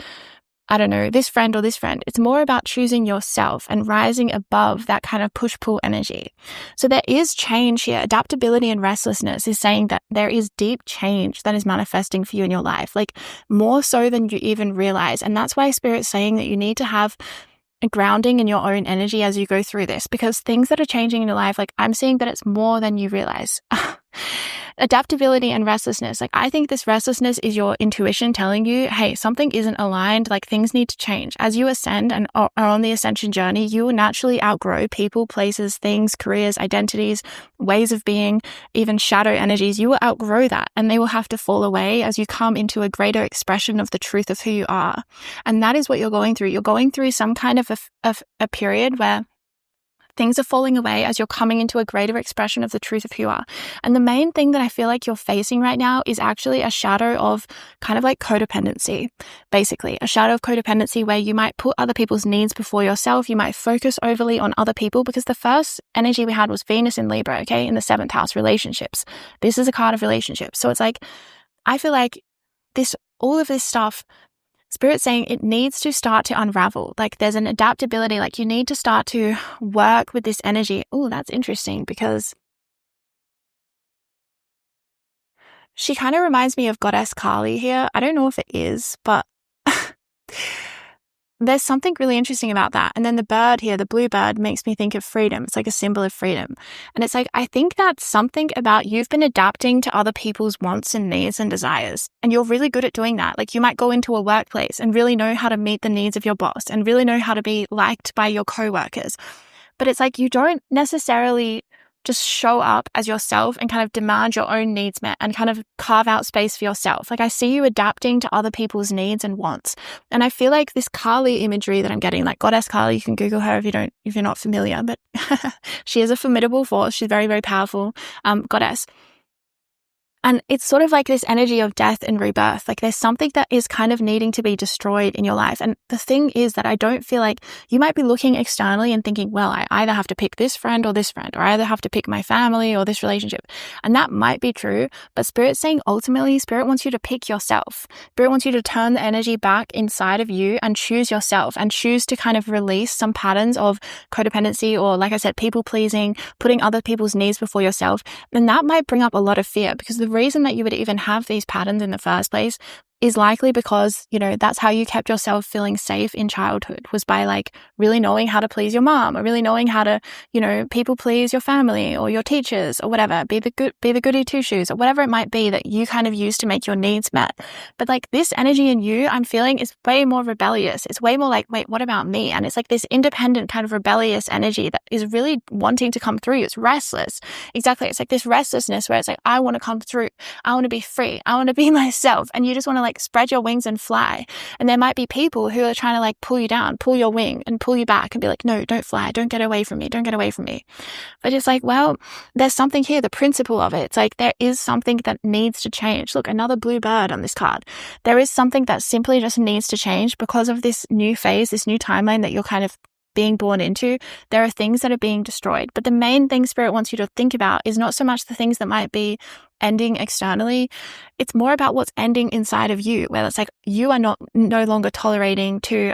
I don't know, this friend or this friend? It's more about choosing yourself and rising above that kind of push-pull energy. So there is change here. Adaptability and restlessness is saying that there is deep change that is manifesting for you in your life, like more so than you even realize. And that's why Spirit's saying that you need to have a grounding in your own energy as you go through this, because things that are changing in your life, like I'm seeing that it's more than you realize. Adaptability and restlessness. Like, I think this restlessness is your intuition telling you, hey, something isn't aligned, like things need to change. As you ascend and are on the ascension journey, you will naturally outgrow people, places, things, careers, identities, ways of being, even shadow energies. You will outgrow that and they will have to fall away as you come into a greater expression of the truth of who you are. And that is what you're going through. You're going through some kind of a period where things are falling away as you're coming into a greater expression of the truth of who you are. And the main thing that I feel like you're facing right now is actually a shadow of kind of like codependency, basically. A shadow of codependency where you might put other people's needs before yourself. You might focus overly on other people, because the first energy we had was Venus in Libra, okay, in the 7th house, relationships. This is a card of relationships. So it's like, I feel like all of this stuff, Spirit's saying it needs to start to unravel. Like, there's an adaptability, like you need to start to work with this energy. Oh, that's interesting, because she kind of reminds me of Goddess Kali here. I don't know if it is, but there's something really interesting about that. And then the bird here, the blue bird, makes me think of freedom. It's like a symbol of freedom. And it's like, I think that's something about you've been adapting to other people's wants and needs and desires. And you're really good at doing that. Like you might go into a workplace and really know how to meet the needs of your boss and really know how to be liked by your coworkers. But it's like you don't necessarily just show up as yourself and kind of demand your own needs met and kind of carve out space for yourself. Like I see you adapting to other people's needs and wants. And I feel like this Kali imagery that I'm getting, like Goddess Kali, you can Google her if you're not familiar, but she is a formidable force. She's very, very powerful goddess. And it's sort of like this energy of death and rebirth. Like there's something that is kind of needing to be destroyed in your life. And the thing is that I don't feel like you might be looking externally and thinking, well, I either have to pick this friend, or I either have to pick my family or this relationship. And that might be true, but Spirit's saying ultimately, Spirit wants you to pick yourself. Spirit wants you to turn the energy back inside of you and choose yourself and choose to kind of release some patterns of codependency or, like I said, people pleasing, putting other people's needs before yourself. And that might bring up a lot of fear, because the reason that you would even have these patterns in the first place is likely because, that's how you kept yourself feeling safe in childhood, was by like really knowing how to please your mom, or really knowing how to, people please your family or your teachers or whatever, be the goody two shoes or whatever it might be that you kind of use to make your needs met. But like this energy in you, I'm feeling is way more rebellious. It's way more like, wait, what about me? And it's like this independent kind of rebellious energy that is really wanting to come through. It's restless. Exactly. It's like this restlessness where it's like, I want to come through. I want to be free. I want to be myself. And you just want to like spread your wings and fly. And there might be people who are trying to like pull you down, pull your wing and pull you back and be like, no, don't fly. Don't get away from me. Don't get away from me. But it's like, well, there's something here, the principle of it. It's like, there is something that needs to change. Look, another blue bird on this card. There is something that simply just needs to change because of this new phase, this new timeline that you're kind of being born into. There are things that are being destroyed. But the main thing Spirit wants you to think about is not so much the things that might be ending externally. It's more about what's ending inside of you, where it's like you are no longer tolerating to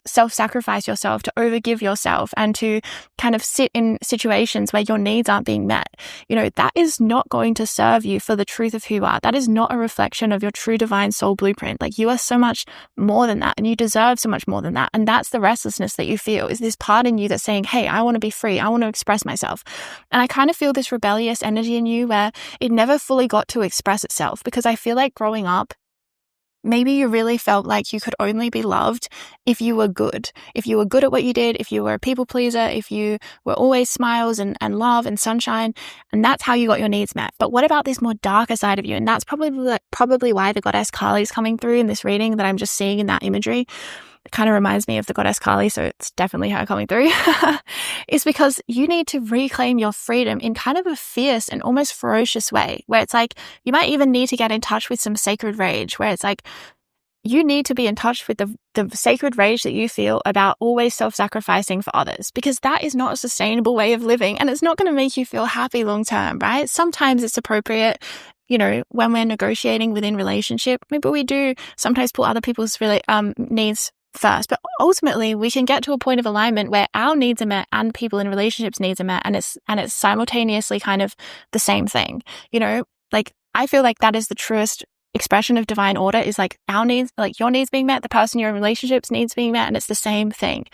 self-sacrifice yourself, to overgive yourself, and to kind of sit in situations where your needs aren't being met. That is not going to serve you for the truth of who you are. That is not a reflection of your true divine soul blueprint. Like you are so much more than that, and you deserve so much more than that. And that's the restlessness that you feel, is this part in you that's saying, hey, I want to be free. I want to express myself. And I kind of feel this rebellious energy in you where it never fully got to express itself, because I feel like growing up, maybe you really felt like you could only be loved if you were good. If you were good at what you did, if you were a people pleaser, if you were always smiles and love and sunshine, and that's how you got your needs met. But what about this more darker side of you? And that's probably why the Goddess Kali is coming through in this reading that I'm just seeing in that imagery. It kind of reminds me of the Goddess Kali, so it's definitely her coming through. It's because you need to reclaim your freedom in kind of a fierce and almost ferocious way, where it's like you might even need to get in touch with some sacred rage, where it's like you need to be in touch with the sacred rage that you feel about always self-sacrificing for others, because that is not a sustainable way of living, and it's not going to make you feel happy long term, right? Sometimes it's appropriate, when we're negotiating within relationship, maybe we do sometimes put other people's needs first, but ultimately we can get to a point of alignment where our needs are met and people in relationships needs are met, and it's simultaneously kind of the same thing. Like I feel like that is the truest expression of divine order, is like our needs, like your needs being met, the person you're in relationships needs being met, and it's the same thing.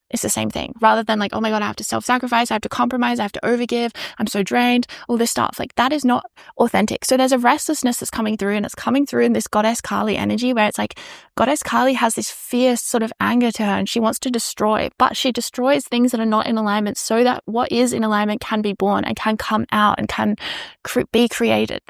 It's the same thing, rather than like, oh my God, I have to self-sacrifice, I have to compromise, I have to overgive, I'm so drained, all this stuff. Like that is not authentic. So there's a restlessness that's coming through, and it's coming through in this Goddess Kali energy, where it's like Goddess Kali has this fierce sort of anger to her, and she wants to destroy, but she destroys things that are not in alignment so that what is in alignment can be born and can come out and can be created.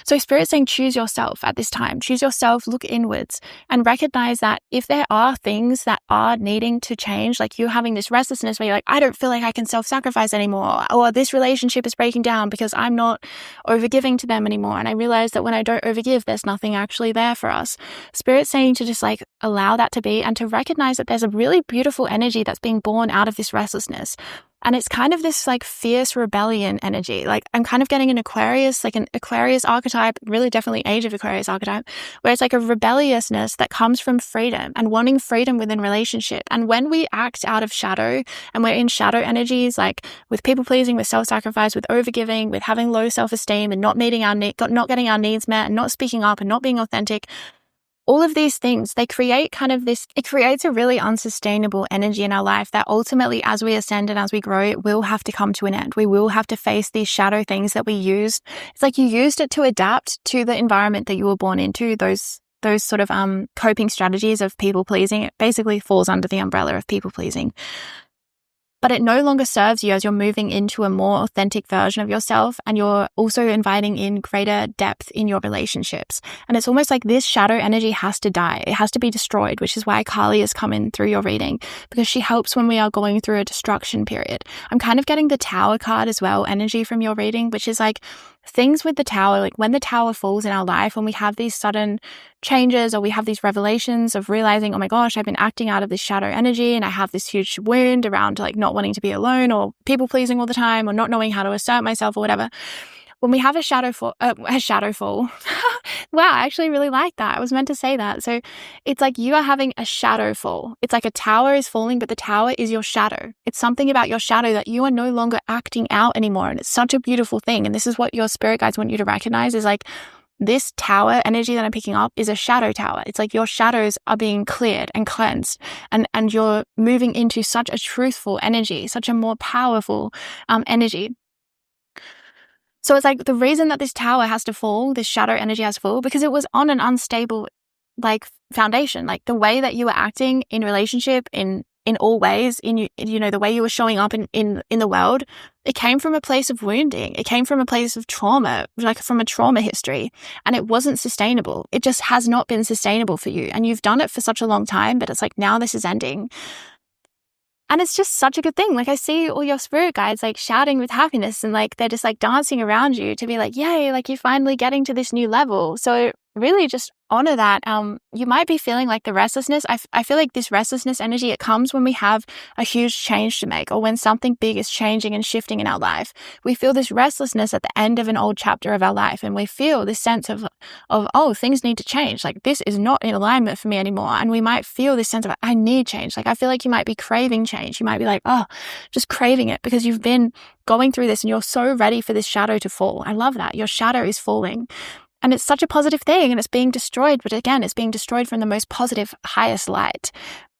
So Spirit's saying, choose yourself at this time. Choose yourself, look inwards, and recognize that if there are things that are needing to change, like you're having this restlessness where you're like, I don't feel like I can self-sacrifice anymore, or this relationship is breaking down because I'm not overgiving to them anymore. And I realize that when I don't overgive, there's nothing actually there for us. Spirit's saying to just like allow that to be, and to recognize that there's a really beautiful energy that's being born out of this restlessness. And it's kind of this like fierce rebellion energy. Like I'm kind of getting an Aquarius archetype, really definitely age of Aquarius archetype, where it's like a rebelliousness that comes from freedom and wanting freedom within relationship. And when we act out of shadow and we're in shadow energies, like with people pleasing, with self-sacrifice, with overgiving, with having low self-esteem and not getting our needs met and not speaking up and not being authentic, all of these things, they create kind of this, it creates a really unsustainable energy in our life that ultimately, as we ascend and as we grow, it will have to come to an end. We will have to face these shadow things that we use. It's like you used it to adapt to the environment that you were born into, those sort of coping strategies of people pleasing. It basically falls under the umbrella of people pleasing. But it no longer serves you as you're moving into a more authentic version of yourself, and you're also inviting in greater depth in your relationships. And it's almost like this shadow energy has to die. It has to be destroyed, which is why Kali has come in through your reading, because she helps when we are going through a destruction period. I'm kind of getting the Tower card as well, energy from your reading, which is like things with the Tower, like when the Tower falls in our life, when we have these sudden changes or we have these revelations of realizing, oh my gosh, I've been acting out of this shadow energy and I have this huge wound around like not wanting to be alone or people pleasing all the time or not knowing how to assert myself or whatever. When we have a shadow fall, wow, I actually really like that. I was meant to say that. So it's like you are having a shadow fall. It's like a tower is falling, but the tower is your shadow. It's something about your shadow that you are no longer acting out anymore. And it's such a beautiful thing. And this is what your spirit guides want you to recognize, is like this tower energy that I'm picking up is a shadow tower. It's like your shadows are being cleared and cleansed, and you're moving into such a truthful energy, such a more powerful energy. So it's like the reason that this tower has to fall, this shadow energy has to fall, because it was on an unstable like foundation. Like the way that you were acting in relationship, in all ways, in you know, the way you were showing up in the world, it came from a place of wounding. It came from a place of trauma, like from a trauma history, and it wasn't sustainable. It just has not been sustainable for you. And you've done it for such a long time, but it's like now this is ending. And it's just such a good thing. Like I see all your spirit guides like shouting with happiness, and like they're just like dancing around you to be like, yay, like you're finally getting to this new level. So really just honor that. You might be feeling like the restlessness. I feel like this restlessness energy, it comes when we have a huge change to make, or when something big is changing and shifting in our life. We feel this restlessness at the end of an old chapter of our life, and we feel this sense of oh, things need to change. Like this is not in alignment for me anymore. And we might feel this sense of I need change. Like I feel like you might be craving change. You might be like, oh, just craving it because you've been going through this and you're so ready for this shadow to fall. I love that. Your shadow is falling. And it's such a positive thing, and it's being destroyed. But again, it's being destroyed from the most positive, highest light.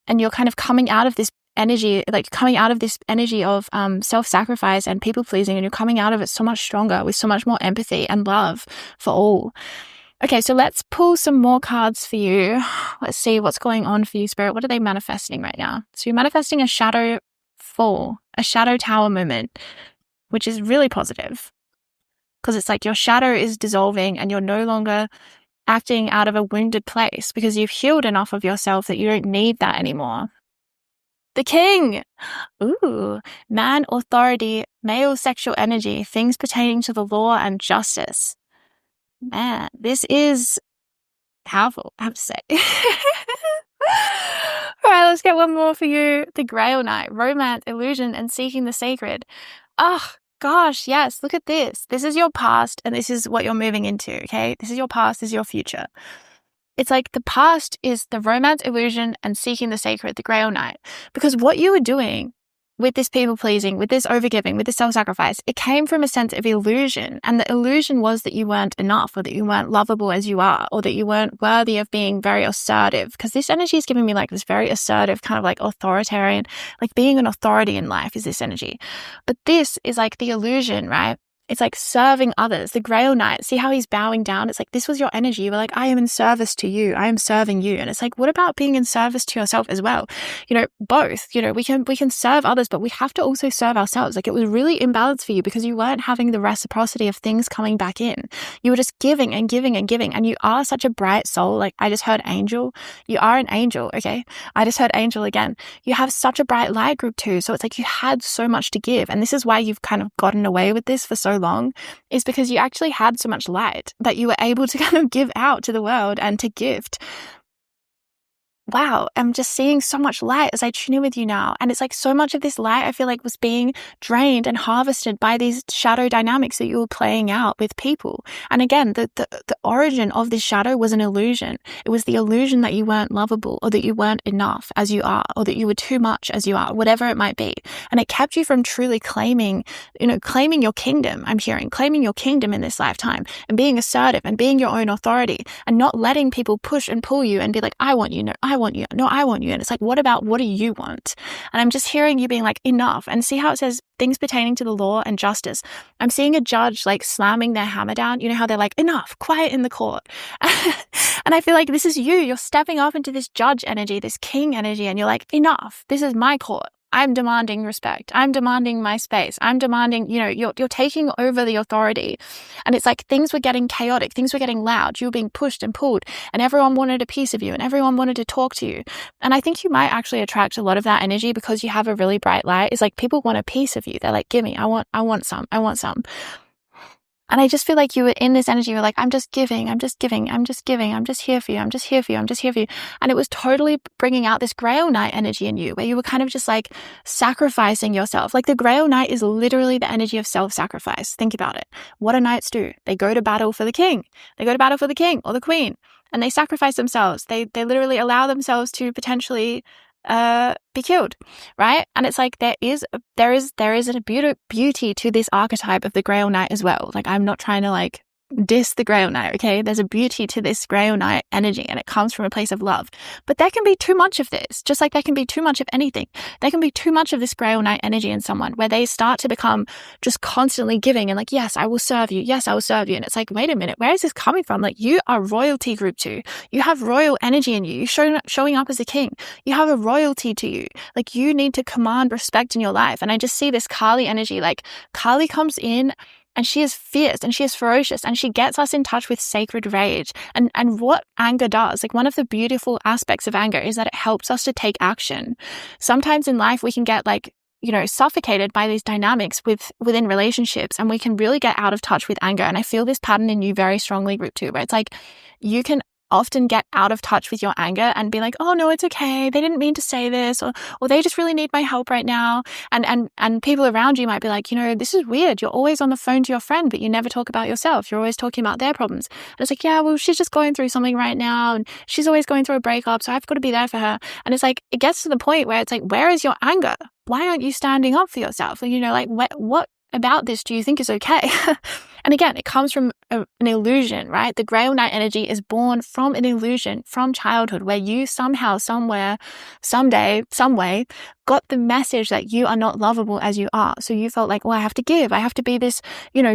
And you're kind of coming out of this energy, like coming out of this energy of self-sacrifice and people-pleasing, and you're coming out of it so much stronger with so much more empathy and love for all. Okay, so let's pull some more cards for you. Let's see what's going on for you, Spirit. What are they manifesting right now? So you're manifesting a shadow fall, a shadow tower moment, which is really positive. Because it's like your shadow is dissolving and you're no longer acting out of a wounded place because you've healed enough of yourself that you don't need that anymore. The King. Ooh, man, authority, male sexual energy, things pertaining to the law and justice. Man, this is powerful, I have to say. All right, let's get one more for you. The Grail Knight, romance, illusion, and seeking the sacred. Oh, gosh, yes, look at this. This is your past and this is what you're moving into, okay? This is your past, this is your future. It's like the past is the romance, illusion, and seeking the sacred, the Grail Knight. Because what you were doing with this people-pleasing, with this overgiving, with this self-sacrifice, it came from a sense of illusion. And the illusion was that you weren't enough, or that you weren't lovable as you are, or that you weren't worthy of being very assertive. Because this energy is giving me like this very assertive, kind of like authoritarian, like being an authority in life is this energy. But this is like the illusion, right? It's like serving others. The Grail Knight, see how he's bowing down? It's like, this was your energy. You were like, I am in service to you. I am serving you. And it's like, what about being in service to yourself as well? You know, both, you know, we can serve others, but we have to also serve ourselves. Like it was really imbalanced for you because you weren't having the reciprocity of things coming back in. You were just giving and giving and giving. And you are such a bright soul. Like I just heard angel. You are an angel. Okay. I just heard angel again. You have such a bright light group too. So it's like you had so much to give. And this is why you've kind of gotten away with this for so long, is because you actually had so much light that you were able to kind of give out to the world and to gift. wow, I'm just seeing so much light as I tune in with you now. And it's like so much of this light, I feel like, was being drained and harvested by these shadow dynamics that you were playing out with people. And again, the origin of this shadow was an illusion. It was the illusion that you weren't lovable, or that you weren't enough as you are, or that you were too much as you are, whatever it might be. And it kept you from truly claiming your kingdom. I'm hearing claiming your kingdom in this lifetime, and being assertive and being your own authority, and not letting people push and pull you and be like, I want you, no, I want you, no, I want you. And it's like, what do you want? And I'm just hearing you being like, enough. And see how it says things pertaining to the law and justice. I'm seeing a judge like slamming their hammer down. You know how they're like, enough, quiet in the court. And I feel like this is you. You're stepping up into this judge energy, this king energy, and you're like, enough. This is my court. I'm demanding respect. I'm demanding my space. I'm demanding, you're taking over the authority. And it's like things were getting chaotic. Things were getting loud. You were being pushed and pulled, and everyone wanted a piece of you, and everyone wanted to talk to you. And I think you might actually attract a lot of that energy because you have a really bright light. It's like people want a piece of you. They're like, give me, I want some. And I just feel like you were in this energy. You're like, I'm just giving. I'm just here for you. I'm just here for you. And it was totally bringing out this Grail Knight energy in you, where you were kind of just like sacrificing yourself. Like the Grail Knight is literally the energy of self-sacrifice. Think about it. What do knights do? They go to battle for the king. They go to battle for the king or the queen, and they sacrifice themselves. They literally allow themselves to potentially be killed, right? And it's like there is a beauty to this archetype of the Grail Knight as well. Like, I'm not trying to like diss the Grail Knight, okay? There's a beauty to this Grail Knight energy, and it comes from a place of love. But there can be too much of this, just like there can be too much of anything. There can be too much of this Grail Knight energy in someone, where they start to become just constantly giving and like, yes, I will serve you. Yes, I will serve you. And it's like, wait a minute, where is this coming from? Like, you are royalty group 2. You have royal energy in you. You're showing up as a king. You have a royalty to you. Like, you need to command respect in your life. And I just see this Kali energy. Like, Kali comes in, and she is fierce and she is ferocious, and she gets us in touch with sacred rage. And what anger does, like one of the beautiful aspects of anger is that it helps us to take action. Sometimes in life we can get like, suffocated by these dynamics within relationships, and we can really get out of touch with anger. And I feel this pattern in you very strongly, group 2, where it's like you can often get out of touch with your anger and be like, oh no, it's okay, they didn't mean to say this, or they just really need my help right now. And people around you might be like, this is weird, you're always on the phone to your friend, but you never talk about yourself. You're always talking about their problems. And it's like, yeah, well, she's just going through something right now, and she's always going through a breakup, so I've got to be there for her. And it's like, it gets to the point where it's like, where is your anger? Why aren't you standing up for yourself? Like, what about this do you think is okay? And again, it comes from an illusion, right? The Grail Knight energy is born from an illusion from childhood, where you somehow, somewhere, someday, some way got the message that you are not lovable as you are. So you felt like, well, I have to give. I have to be this,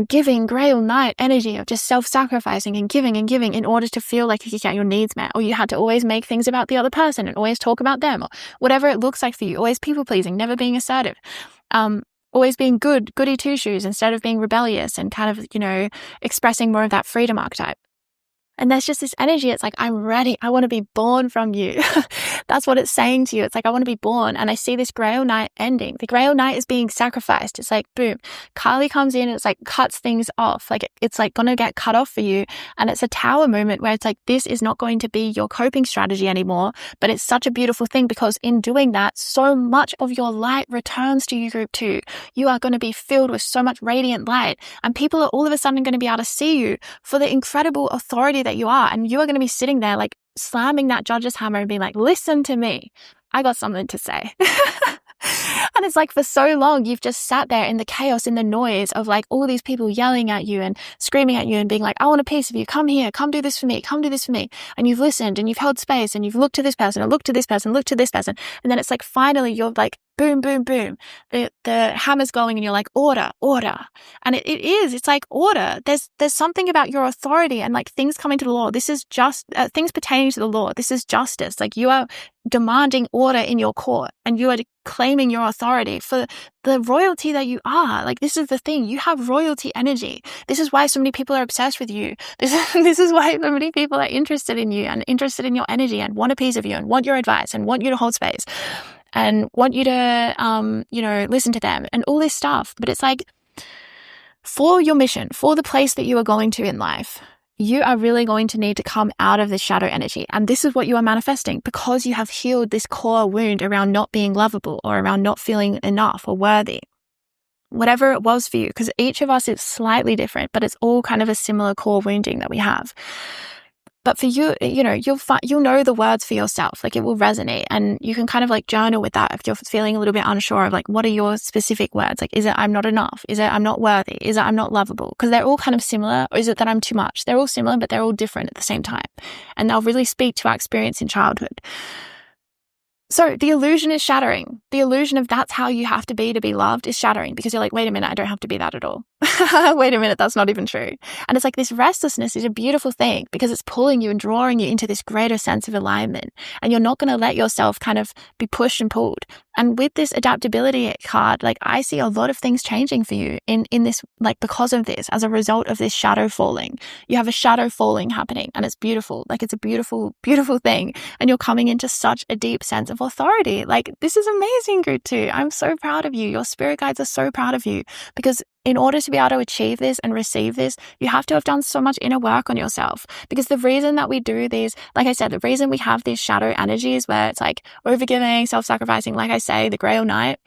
giving Grail Knight energy of just self-sacrificing and giving in order to feel like you can get your needs met. Or you had to always make things about the other person and always talk about them, or whatever it looks like for you. Always people-pleasing, never being assertive. Always being goody two-shoes instead of being rebellious and kind of, expressing more of that freedom archetype. And there's just this energy. It's like, I'm ready. I want to be born from you. That's what it's saying to you. It's like, I want to be born. And I see this Grail Knight ending. The Grail Knight is being sacrificed. It's like, boom, Kali comes in and it's like cuts things off. Like it's like going to get cut off for you. And it's a tower moment where it's like, this is not going to be your coping strategy anymore. But it's such a beautiful thing, because in doing that, so much of your light returns to you, group 2. You are going to be filled with so much radiant light. And people are all of a sudden going to be able to see you for the incredible authority that you are. And you are going to be sitting there like slamming that judge's hammer and being like, listen to me, I got something to say. And it's like, for so long you've just sat there in the chaos, in the noise of like all these people yelling at you and screaming at you and being like, I want a piece of you, come here, come do this for me, come do this for me. And you've listened and you've held space and you've looked to this person and looked to this person, looked to this person. And then it's like, finally you're like, boom, boom, boom. The hammer's going and you're like, order. And it's like order. There's something about your authority and like things coming to the law. This is just things pertaining to the law. This is justice. Like, you are demanding order in your court, and you are claiming your authority for the royalty that you are. Like, this is the thing. You have royalty energy. This is why so many people are obsessed with you. This is why so many people are interested in you and interested in your energy and want a piece of you and want your advice and want you to hold space and want you to, listen to them and all this stuff. But it's like, for your mission, for the place that you are going to in life, you are really going to need to come out of this shadow energy. And this is what you are manifesting because you have healed this core wound around not being lovable or around not feeling enough or worthy. Whatever it was for you, because each of us is slightly different, but it's all kind of a similar core wounding that we have. But for you, you'll know the words for yourself. Like, it will resonate, and you can kind of like journal with that if you're feeling a little bit unsure of like, what are your specific words? Like, is it I'm not enough? Is it I'm not worthy? Is it I'm not lovable? Because they're all kind of similar. Or is it that I'm too much? They're all similar, but they're all different at the same time. And they'll really speak to our experience in childhood. So the illusion is shattering. The illusion of that's how you have to be loved is shattering, because you're like, wait a minute, I don't have to be that at all. Wait a minute, that's not even true. And it's like this restlessness is a beautiful thing because it's pulling you and drawing you into this greater sense of alignment. And you're not going to let yourself kind of be pushed and pulled. And with this adaptability card, like, I see a lot of things changing for you in this, like, because of this, as a result of this shadow falling. You have a shadow falling happening, and it's beautiful. Like, it's a beautiful, beautiful thing. And you're coming into such a deep sense of authority. Like, this is amazing, Gutu. I'm so proud of you. Your spirit guides are so proud of you, because in order to be able to achieve this and receive this, you have to have done so much inner work on yourself. Because the reason that we do these, like I said, the reason we have these shadow energies where it's like overgiving, self-sacrificing, like I say, the Grail Knight,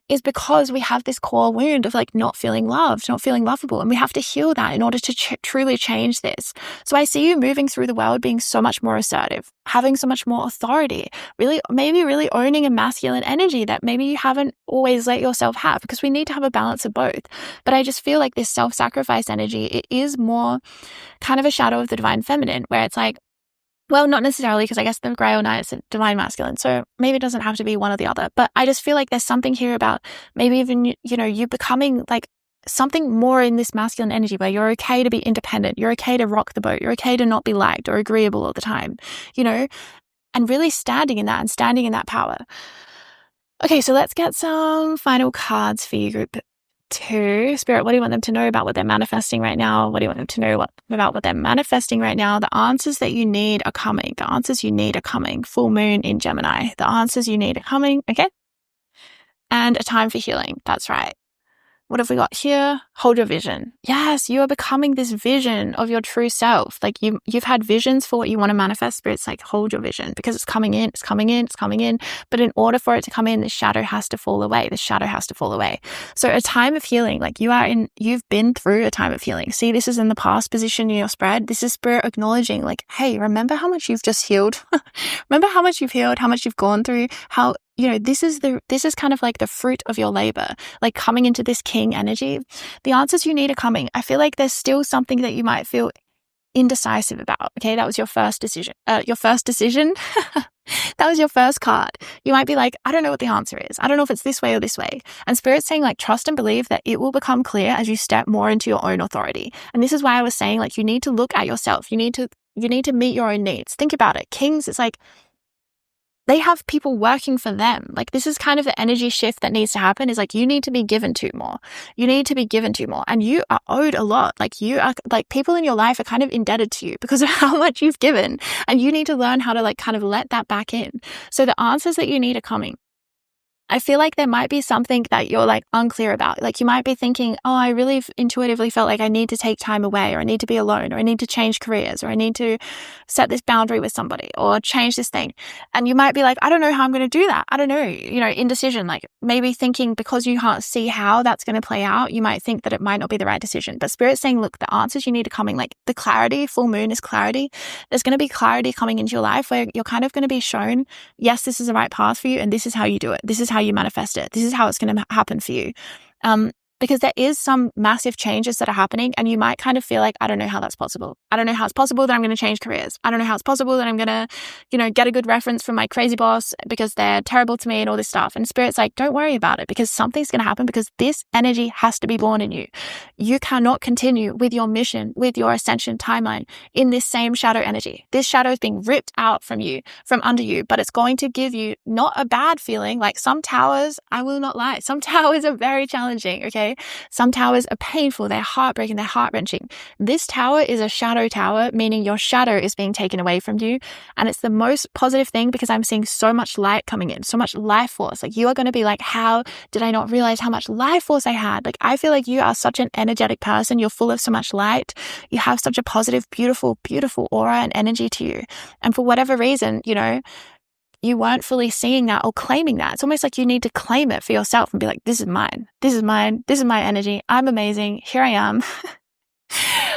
is because we have this core wound of like not feeling loved, not feeling lovable. And we have to heal that in order to truly change this. So I see you moving through the world being so much more assertive, having so much more authority, maybe really owning a masculine energy that maybe you haven't always let yourself have, because we need to have a balance of both. But I just feel like this self-sacrifice energy, it is more kind of a shadow of the divine feminine, where it's like, well, not necessarily, because I guess the Grail Knight is a divine masculine, so maybe it doesn't have to be one or the other. But I just feel like there's something here about maybe even, you becoming like something more in this masculine energy where you're okay to be independent, you're okay to rock the boat, you're okay to not be liked or agreeable all the time, and really standing in that and standing in that power. Okay, so let's get some final cards for you, group 2. Spirit, what do you want them to know about what they're manifesting right now? What do you want them to know about what they're manifesting right now? The answers that you need are coming. The answers you need are coming. Full moon in Gemini. The answers you need are coming. Okay. And a time for healing. That's right. What have we got here? Hold your vision. Yes, you are becoming this vision of your true self. Like, you've had visions for what you want to manifest, but it's like, hold your vision, because it's coming in, it's coming in, it's coming in. But in order for it to come in, the shadow has to fall away. The shadow has to fall away. So a time of healing, like you've been through a time of healing. See, this is in the past position in your spread. This is spirit acknowledging, like, hey, remember how much you've just healed? Remember how much you've healed, how much you've gone through, how this is kind of like the fruit of your labor, like coming into this king energy. The answers you need are coming. I feel like there's still something that you might feel indecisive about. Okay, that was your first decision. That was your first card. You might be like, I don't know what the answer is. I don't know if it's this way or this way. And Spirit's saying, like, trust and believe that it will become clear as you step more into your own authority. And this is why I was saying, like, you need to look at yourself. You need to meet your own needs. Think about it. Kings, it's like, they have people working for them. Like, this is kind of the energy shift that needs to happen, is like, you need to be given to more. You need to be given to more. And you are owed a lot. Like, you are, like, people in your life are kind of indebted to you because of how much you've given. And you need to learn how to, like, kind of let that back in. So the answers that you need are coming. I feel like there might be something that you're like unclear about. Like, you might be thinking, oh, I really intuitively felt like I need to take time away, or I need to be alone, or I need to change careers, or I need to set this boundary with somebody, or change this thing. And you might be like, I don't know how I'm going to do that. I don't know, indecision, like maybe thinking because you can't see how that's going to play out, you might think that it might not be the right decision. But Spirit's saying, look, the answers you need are coming. Like, the clarity, full moon is clarity. There's going to be clarity coming into your life where you're kind of going to be shown, yes, this is the right path for you, and this is how you do it. This is how you manifest it. This is how it's going to happen for you. Because there is some massive changes that are happening, and you might kind of feel like, I don't know how that's possible. I don't know how it's possible that I'm going to change careers. I don't know how it's possible that I'm going to, get a good reference from my crazy boss because they're terrible to me and all this stuff. And Spirit's like, don't worry about it, because something's going to happen, because this energy has to be born in you. You cannot continue with your mission, with your ascension timeline in this same shadow energy. This shadow is being ripped out from you, from under you, but it's going to give you not a bad feeling. Like, some towers, I will not lie, some towers are very challenging, okay? okay? Some towers are painful, they're heartbreaking, they're heart-wrenching. This tower is a shadow tower, meaning your shadow is being taken away from you. And it's the most positive thing because I'm seeing so much light coming in, so much life force. Like, you are going to be like, how did I not realize how much life force I had? Like, I feel like you are such an energetic person. You're full of so much light. You have such a positive, beautiful, beautiful aura and energy to you. And for whatever reason, you weren't fully seeing that or claiming that. It's almost like you need to claim it for yourself and be like, this is mine. This is mine. This is my energy. I'm amazing. Here I am.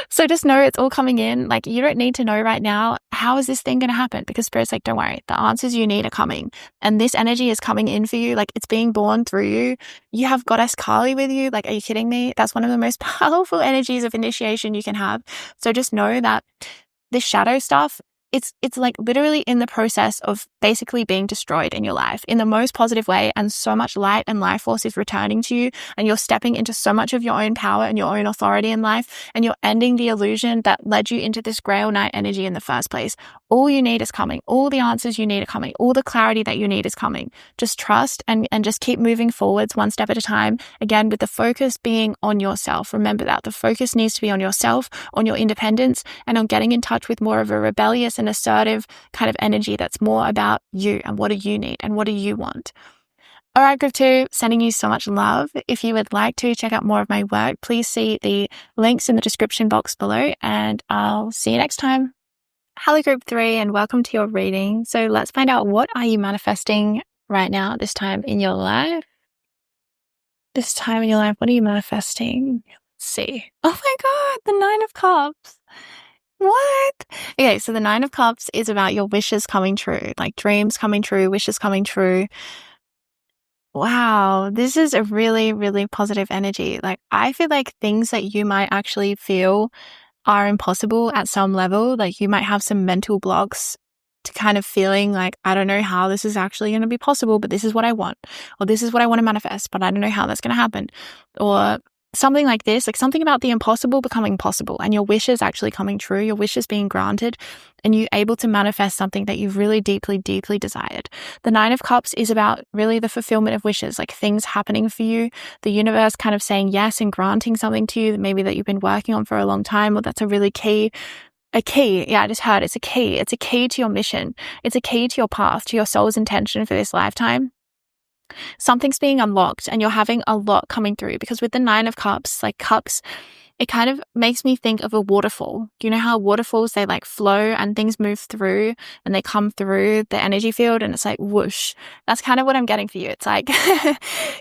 So just know it's all coming in. Like, you don't need to know right now, how is this thing going to happen? Because Spirit's like, don't worry. The answers you need are coming. And this energy is coming in for you. Like, it's being born through you. You have Goddess Kali with you. Like, are you kidding me? That's one of the most powerful energies of initiation you can have. So just know that this shadow stuff, it's like literally in the process of basically being destroyed in your life in the most positive way, and so much light and life force is returning to you, and you're stepping into so much of your own power and your own authority in life, and you're ending the illusion that led you into this Grail Night energy in the first place. All you need is coming. All the answers you need are coming. All the clarity that you need is coming. Just trust and just keep moving forwards one step at a time. Again, with the focus being on yourself. Remember that the focus needs to be on yourself, on your independence, and on getting in touch with more of a rebellious and assertive kind of energy that's more about you and what do you need and what do you want. All right, Group 2, sending you so much love. If you would like to check out more of my work, please see the links in the description box below, and I'll see you next time. Hello, Group 3, and welcome to your reading. So let's find out, what are you manifesting right now, this time in your life? This time in your life, what are you manifesting? Let's see. Oh my God, the 9 of Cups. What? Okay, so the 9 of Cups is about your wishes coming true, like dreams coming true, wishes coming true. Wow, this is a really, really positive energy. Like, I feel like things that you might actually feel are impossible at some level, like you might have some mental blocks to kind of feeling like, I don't know how this is actually going to be possible, but this is what I want, or this is what I want to manifest, but I don't know how that's going to happen, or something like this, like something about the impossible becoming possible and your wishes actually coming true, your wishes being granted, and you able to manifest something that you've really deeply, deeply desired. The 9 of Cups is about really the fulfillment of wishes, like things happening for you, the universe kind of saying yes and granting something to you, maybe that you've been working on for a long time, or that's a really key. A key. Yeah, I just heard it's a key. It's a key to your mission. It's a key to your path, to your soul's intention for this lifetime. Something's being unlocked and you're having a lot coming through, because with the 9 of Cups, like cups, it kind of makes me think of a waterfall. Do you know how waterfalls, they like flow and things move through and they come through the energy field and it's like whoosh. That's kind of what I'm getting for you. It's like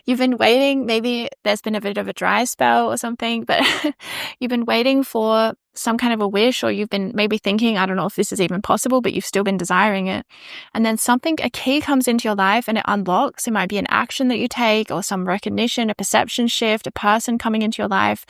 you've been waiting, maybe there's been a bit of a dry spell or something, but you've been waiting for some kind of a wish, or you've been maybe thinking, I don't know if this is even possible, but you've still been desiring it. And then a key comes into your life and it unlocks. It might be an action that you take, or some recognition, a perception shift, a person coming into your life,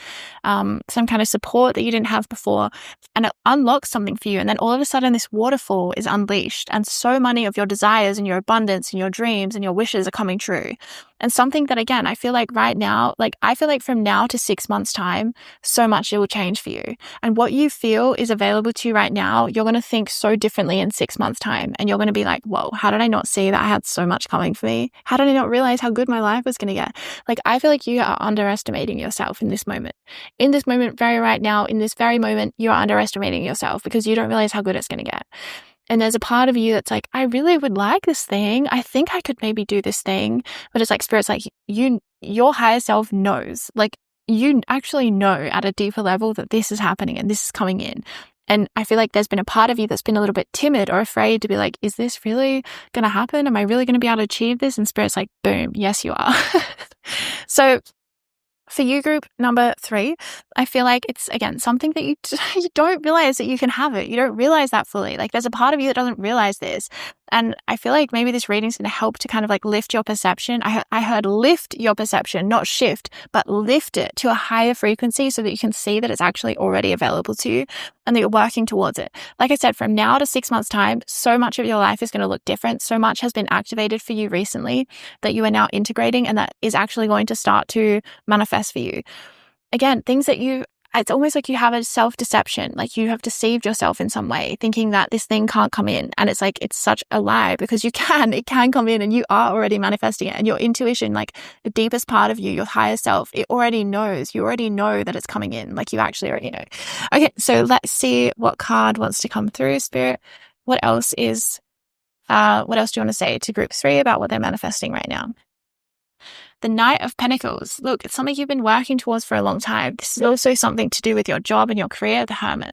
some kind of support that you didn't have before, and it unlocks something for you. And then all of a sudden this waterfall is unleashed, and so many of your desires and your abundance and your dreams and your wishes are coming true. And something that, again, I feel like right now, like I feel like from now to 6 months time, so much it will change for you. And what you feel is available to you right now, you're going to think so differently in 6 months time. And you're going to be like, whoa, how did I not see that I had so much coming for me? How did I not realize how good my life was going to get? Like, I feel like you are underestimating yourself in this moment. In this moment, very right now, in this very moment, you are underestimating yourself because you don't realize how good it's going to get. And there's a part of you that's like, I really would like this thing. I think I could maybe do this thing. But it's like Spirit's like, your higher self knows. Like, you actually know at a deeper level that this is happening and this is coming in. And I feel like there's been a part of you that's been a little bit timid or afraid to be like, is this really going to happen? Am I really going to be able to achieve this? And Spirit's like, boom, yes, you are. So for you, group number 3, I feel like it's, again, something that you don't realize that you can have it. You don't realize that fully. Like, there's a part of you that doesn't realize this. And I feel like maybe this reading is going to help to kind of like lift your perception. I heard lift your perception, not shift, but lift it to a higher frequency so that you can see that it's actually already available to you and that you're working towards it. Like I said, from now to 6 months time, so much of your life is going to look different. So much has been activated for you recently that you are now integrating, and that is actually going to start to manifest for you. Again, things that you it's almost like you have a self-deception, like you have deceived yourself in some way, thinking that this thing can't come in. And it's like, it's such a lie, because it can come in, and you are already manifesting it. And your intuition, like the deepest part of you, your higher self, it already knows. You already know that it's coming in. Like you actually already know. Okay, so let's see what card wants to come through, Spirit. What else do you want to say to group 3 about what they're manifesting right now? The Knight of Pentacles. Look, it's something you've been working towards for a long time. This is also something to do with your job and your career, the Hermit.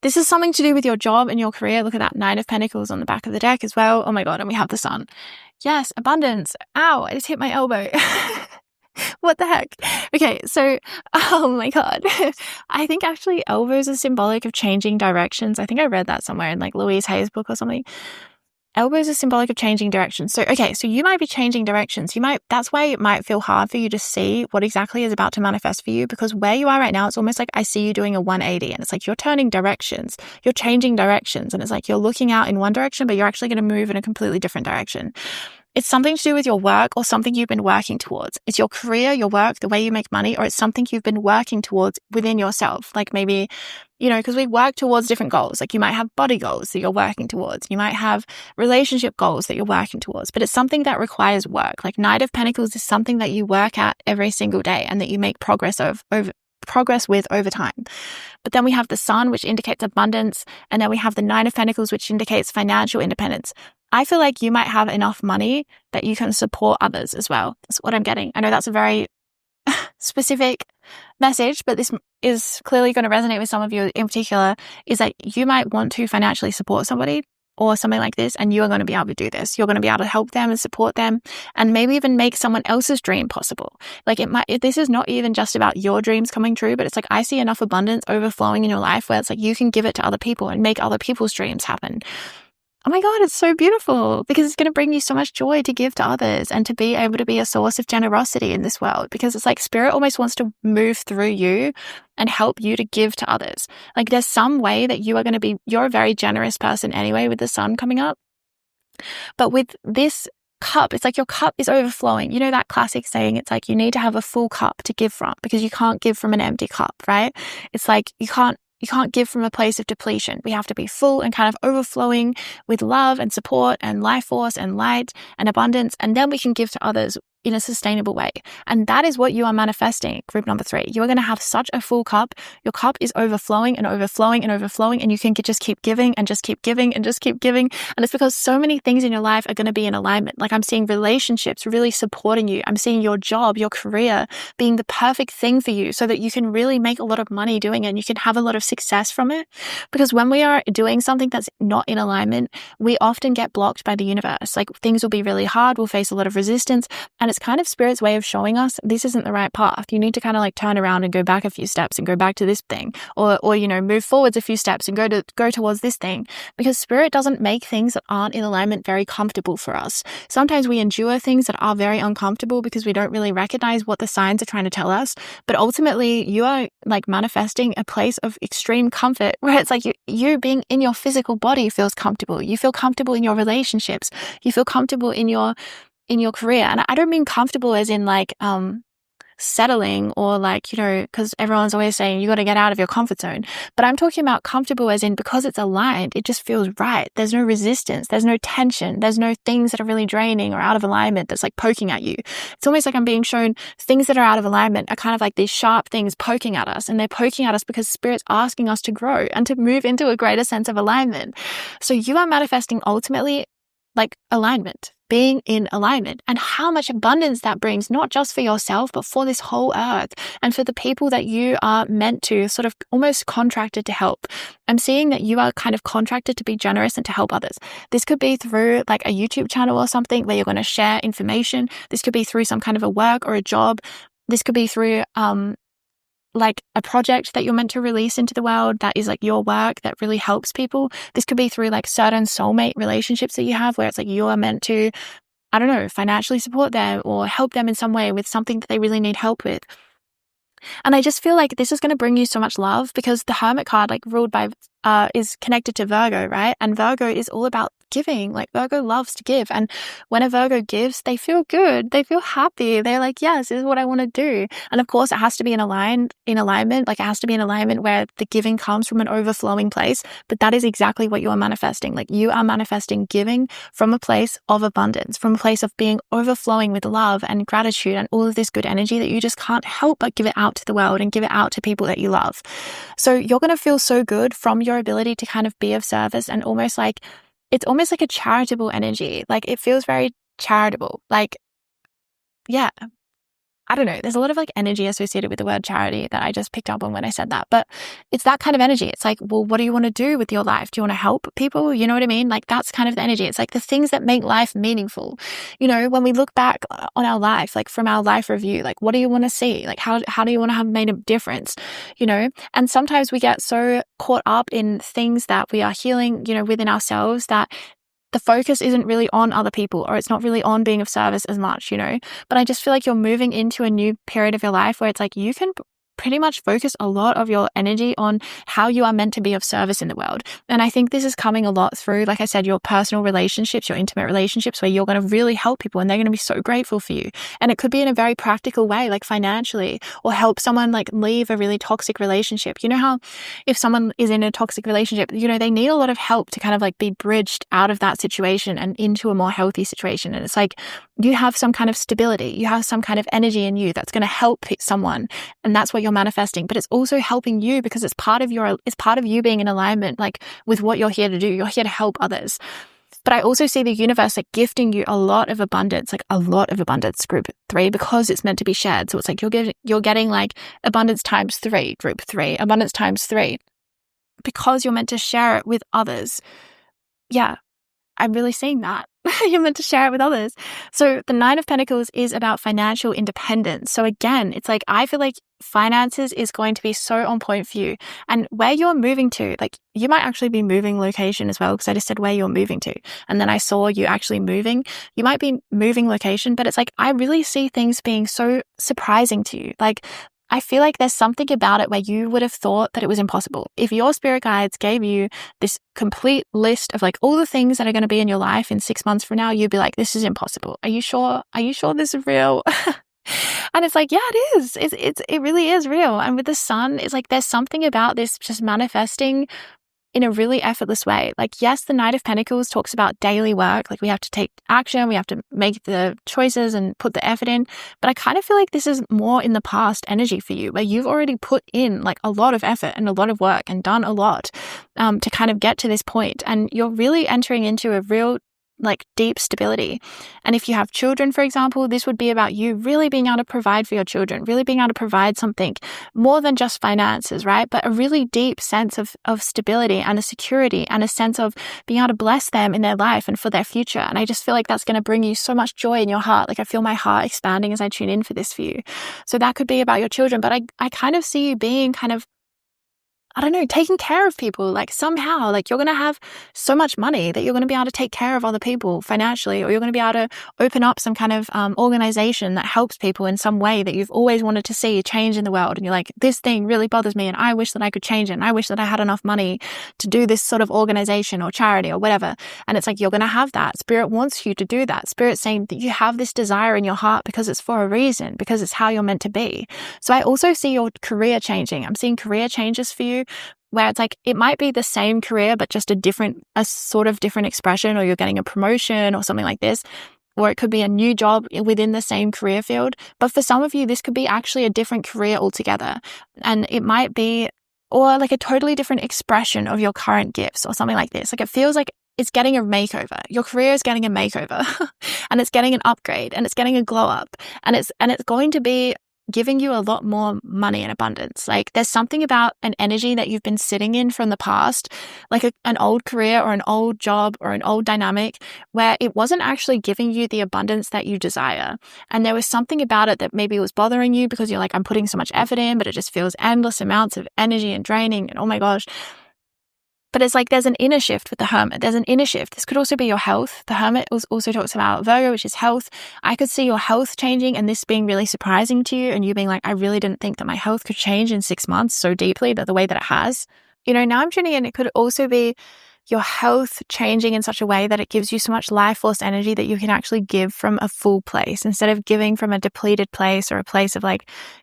This is something to do with your job and your career. Look at that Knight of Pentacles on the back of the deck as well. Oh my God, and we have the Sun. Yes, abundance. Ow, I just hit my elbow. What the heck? Okay, so, oh my God. I think actually elbows are symbolic of changing directions. I think I read that somewhere in like Louise Hay's book or something. Elbows are symbolic of changing directions. So, okay, so you might be changing directions. That's why it might feel hard for you to see what exactly is about to manifest for you, because where you are right now, it's almost like I see you doing a 180, and it's like you're turning directions, you're changing directions, and it's like you're looking out in one direction, but you're actually going to move in a completely different direction. It's something to do with your work or something you've been working towards. It's your career, your work, the way you make money, or it's something you've been working towards within yourself. Like maybe, because we work towards different goals. Like you might have body goals that you're working towards. You might have relationship goals that you're working towards, but it's something that requires work. Like Knight of Pentacles is something that you work at every single day and that you make progress with over time. But then we have the Sun, which indicates abundance, and then we have the Nine of Pentacles, which indicates financial independence. I feel like you might have enough money that you can support others as well. That's what I'm getting. I know that's a very specific message, but this is clearly going to resonate with some of you in particular, is that you might want to financially support somebody or something like this, and you are going to be able to do this. You're going to be able to help them and support them, and maybe even make someone else's dream possible. Like this is not even just about your dreams coming true, but it's like I see enough abundance overflowing in your life where it's like you can give it to other people and make other people's dreams happen. Oh my God, it's so beautiful, because it's going to bring you so much joy to give to others and to be able to be a source of generosity in this world, because it's like Spirit almost wants to move through you and help you to give to others. Like there's some way that you're a very generous person anyway with the Sun coming up. But with this cup, it's like your cup is overflowing. You know that classic saying, it's like you need to have a full cup to give from, because you can't give from an empty cup, right? It's like you can't give from a place of depletion. We have to be full and kind of overflowing with love and support and life force and light and abundance, and then we can give to others in a sustainable way. And that is what you are manifesting, group number 3. You are going to have such a full cup. Your cup is overflowing and overflowing and overflowing, and you can just keep giving and just keep giving and just keep giving. And it's because so many things in your life are going to be in alignment. Like I'm seeing relationships really supporting you. I'm seeing your job, your career being the perfect thing for you so that you can really make a lot of money doing it and you can have a lot of success from it. Because when we are doing something that's not in alignment, we often get blocked by the universe. Like things will be really hard. We'll face a lot of resistance. And it's kind of Spirit's way of showing us this isn't the right path. You need to kind of like turn around and go back a few steps and go back to this thing, or move forwards a few steps and go towards this thing, because Spirit doesn't make things that aren't in alignment very comfortable for us. Sometimes we endure things that are very uncomfortable because we don't really recognize what the signs are trying to tell us. But ultimately, you are like manifesting a place of extreme comfort where it's like you being in your physical body feels comfortable. You feel comfortable in your relationships. You feel comfortable in your career. And I don't mean comfortable as in like settling or like, because everyone's always saying you got to get out of your comfort zone. But I'm talking about comfortable as in because it's aligned, it just feels right. There's no resistance. There's no tension. There's no things that are really draining or out of alignment that's like poking at you. It's almost like I'm being shown things that are out of alignment are kind of like these sharp things poking at us. And they're poking at us because Spirit's asking us to grow and to move into a greater sense of alignment. So you are manifesting ultimately like alignment, being in alignment, and how much abundance that brings, not just for yourself, but for this whole earth and for the people that you are meant to sort of almost contracted to help. I'm seeing that you are kind of contracted to be generous and to help others. This could be through like a YouTube channel or something where you're going to share information. This could be through some kind of a work or a job. This could be through like a project that you're meant to release into the world that is like your work that really helps people. This could be through like certain soulmate relationships that you have where it's like you are meant to, I don't know, financially support them or help them in some way with something that they really need help with. And I just feel like this is going to bring you so much love because the Hermit card, like ruled by is connected to Virgo, right? And Virgo is all about giving. Like Virgo loves to give. And when a Virgo gives, they feel good. They feel happy. They're like, yes, this is what I want to do. And of course, it has to be in alignment. Like it has to be in alignment where the giving comes from an overflowing place. But that is exactly what you are manifesting. Like you are manifesting giving from a place of abundance, from a place of being overflowing with love and gratitude and all of this good energy that you just can't help but give it out to the world and give it out to people that you love. So you're going to feel so good from your ability to kind of be of service, and it's almost like a charitable energy. Like it feels very charitable. Like, yeah, I don't know. There's a lot of like energy associated with the word charity that I just picked up on when I said that, but it's that kind of energy. It's like, well, what do you want to do with your life? Do you want to help people? You know what I mean? Like that's kind of the energy. It's like the things that make life meaningful. You know, when we look back on our life, like from our life review, like what do you want to see? Like how do you want to have made a difference? You know, and sometimes we get so caught up in things that we are healing, you know, within ourselves that the focus isn't really on other people, or it's not really on being of service as much, you know. But I just feel like you're moving into a new period of your life where it's like you can pretty much focus a lot of your energy on how you are meant to be of service in the world. And I think this is coming a lot through, like I said, your personal relationships, your intimate relationships, where you're going to really help people and they're going to be so grateful for you. And it could be in a very practical way, like financially, or help someone like leave a really toxic relationship. You know how if someone is in a toxic relationship, you know, they need a lot of help to kind of like be bridged out of that situation and into a more healthy situation. And it's like you have some kind of stability, you have some kind of energy in you that's going to help someone, and that's what you're manifesting. But it's also helping you because it's part of you being in alignment like with what you're here to do. You're here to help others. But I also see the universe like gifting you a lot of abundance, group 3, because it's meant to be shared. So it's like you're getting like abundance times 3, group 3, abundance times 3, because you're meant to share it with others. Yeah, I'm really seeing that. You're meant to share it with others. So the 9 of Pentacles is about financial independence. So again, it's like, I feel like finances is going to be so on point for you. And where you're moving to, like you might actually be moving location as well, because I just said where you're moving to. And then I saw you actually moving. You might be moving location, but it's like, I really see things being so surprising to you. Like, I feel like there's something about it where you would have thought that it was impossible. If your spirit guides gave you this complete list of like all the things that are going to be in your life in 6 months from now, you'd be like, this is impossible. Are you sure? Are you sure this is real? And it's like, yeah, it is. It really is real. And with the sun, it's like, there's something about this just manifesting in a really effortless way. Like, yes, the Knight of Pentacles talks about daily work. Like we have to take action, we have to make the choices and put the effort in. But I kind of feel like this is more in the past energy for you, where you've already put in like a lot of effort and a lot of work and done a lot to kind of get to this point. And you're really entering into a real like deep stability. And if you have children, for example, this would be about you really being able to provide for your children, really being able to provide something more than just finances, right? But a really deep sense of stability and a security and a sense of being able to bless them in their life and for their future. And I just feel like that's going to bring you so much joy in your heart. Like I feel my heart expanding as I tune in for this for you. So that could be about your children, but I kind of see you being kind of, I don't know, taking care of people, like somehow, like you're going to have so much money that you're going to be able to take care of other people financially, or you're going to be able to open up some kind of organization that helps people in some way that you've always wanted to see change in the world. And you're like, this thing really bothers me and I wish that I could change it. And I wish that I had enough money to do this sort of organization or charity or whatever. And it's like, you're going to have that. Spirit wants you to do that. Spirit's saying that you have this desire in your heart because it's for a reason, because it's how you're meant to be. So I also see your career changing. I'm seeing career changes for you, where it's like, it might be the same career, but just a sort of different expression, or you're getting a promotion or something like this, or it could be a new job within the same career field. But for some of you, this could be actually a different career altogether. And it might be, or like a totally different expression of your current gifts or something like this. Like it feels like it's getting a makeover. Your career is getting a makeover and it's getting an upgrade and it's getting a glow up, and it's going to be giving you a lot more money and abundance. Like there's something about an energy that you've been sitting in from the past, like an old career or an old job or an old dynamic, where it wasn't actually giving you the abundance that you desire. And there was something about it that maybe was bothering you because you're like, I'm putting so much effort in, but it just feels endless amounts of energy and draining, and oh my gosh. But it's like there's an inner shift with the Hermit. There's an inner shift. This could also be your health. The Hermit also talks about Virgo, which is health. I could see your health changing and this being really surprising to you, and you being like, I really didn't think that my health could change in 6 months so deeply, that the way that it has. Now I'm tuning in. It could also be your health changing in such a way that it gives you so much life force energy that you can actually give from a full place instead of giving from a depleted place or a place of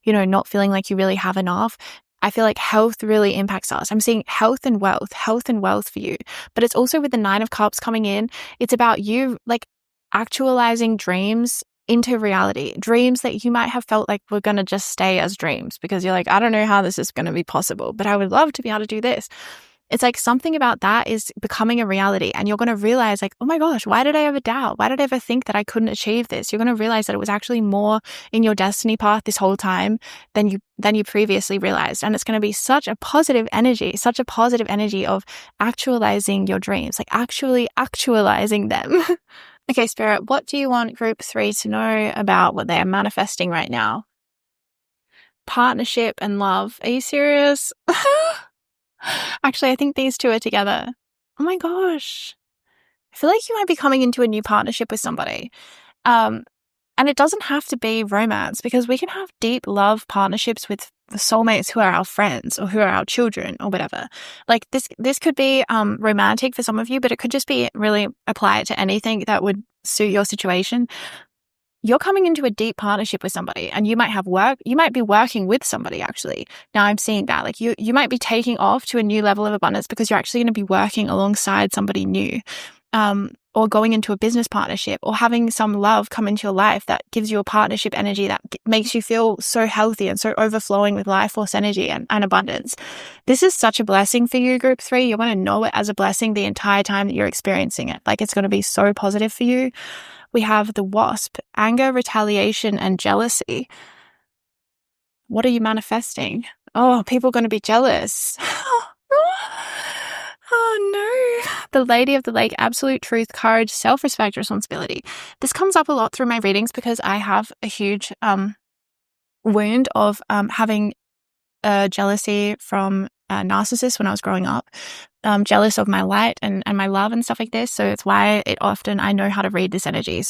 not feeling like you really have enough. I feel like health really impacts us. I'm seeing health and wealth for you. But it's also with the Nine of Cups coming in. It's about you actualizing dreams into reality, dreams that you might have felt like were going to just stay as dreams because you're like, I don't know how this is going to be possible, but I would love to be able to do this. It's like something about that is becoming a reality, and you're going to realize oh my gosh, why did I ever doubt? Why did I ever think that I couldn't achieve this? You're going to realize that it was actually more in your destiny path this whole time than you previously realized. And it's going to be such a positive energy of actualizing your dreams, actually actualizing them. Okay, Spirit, what do you want Group 3 to know about what they are manifesting right now? Partnership and love. Are you serious? Actually, I think these two are together. Oh my gosh. I feel like you might be coming into a new partnership with somebody. And it doesn't have to be romance, because we can have deep love partnerships with soulmates who are our friends or who are our children or whatever. This could be romantic for some of you, but it could just be really apply it to anything that would suit your situation. You're coming into a deep partnership with somebody, and you might be working with somebody actually. Now I'm seeing that you might be taking off to a new level of abundance because you're actually going to be working alongside somebody new, or going into a business partnership, or having some love come into your life that gives you a partnership energy that makes you feel so healthy and so overflowing with life force energy and abundance. This is such a blessing for you, Group 3. You want to know it as a blessing the entire time that you're experiencing it. It's going to be so positive for you. We have the Wasp, anger, retaliation, and jealousy. What are you manifesting? Oh, people are going to be jealous. Oh no. The Lady of the Lake, absolute truth, courage, self-respect, responsibility. This comes up a lot through my readings because I have a huge wound of having jealousy from a narcissist when I was growing up. Jealous of my light and my love and stuff like this. So it's why I know how to read this energy.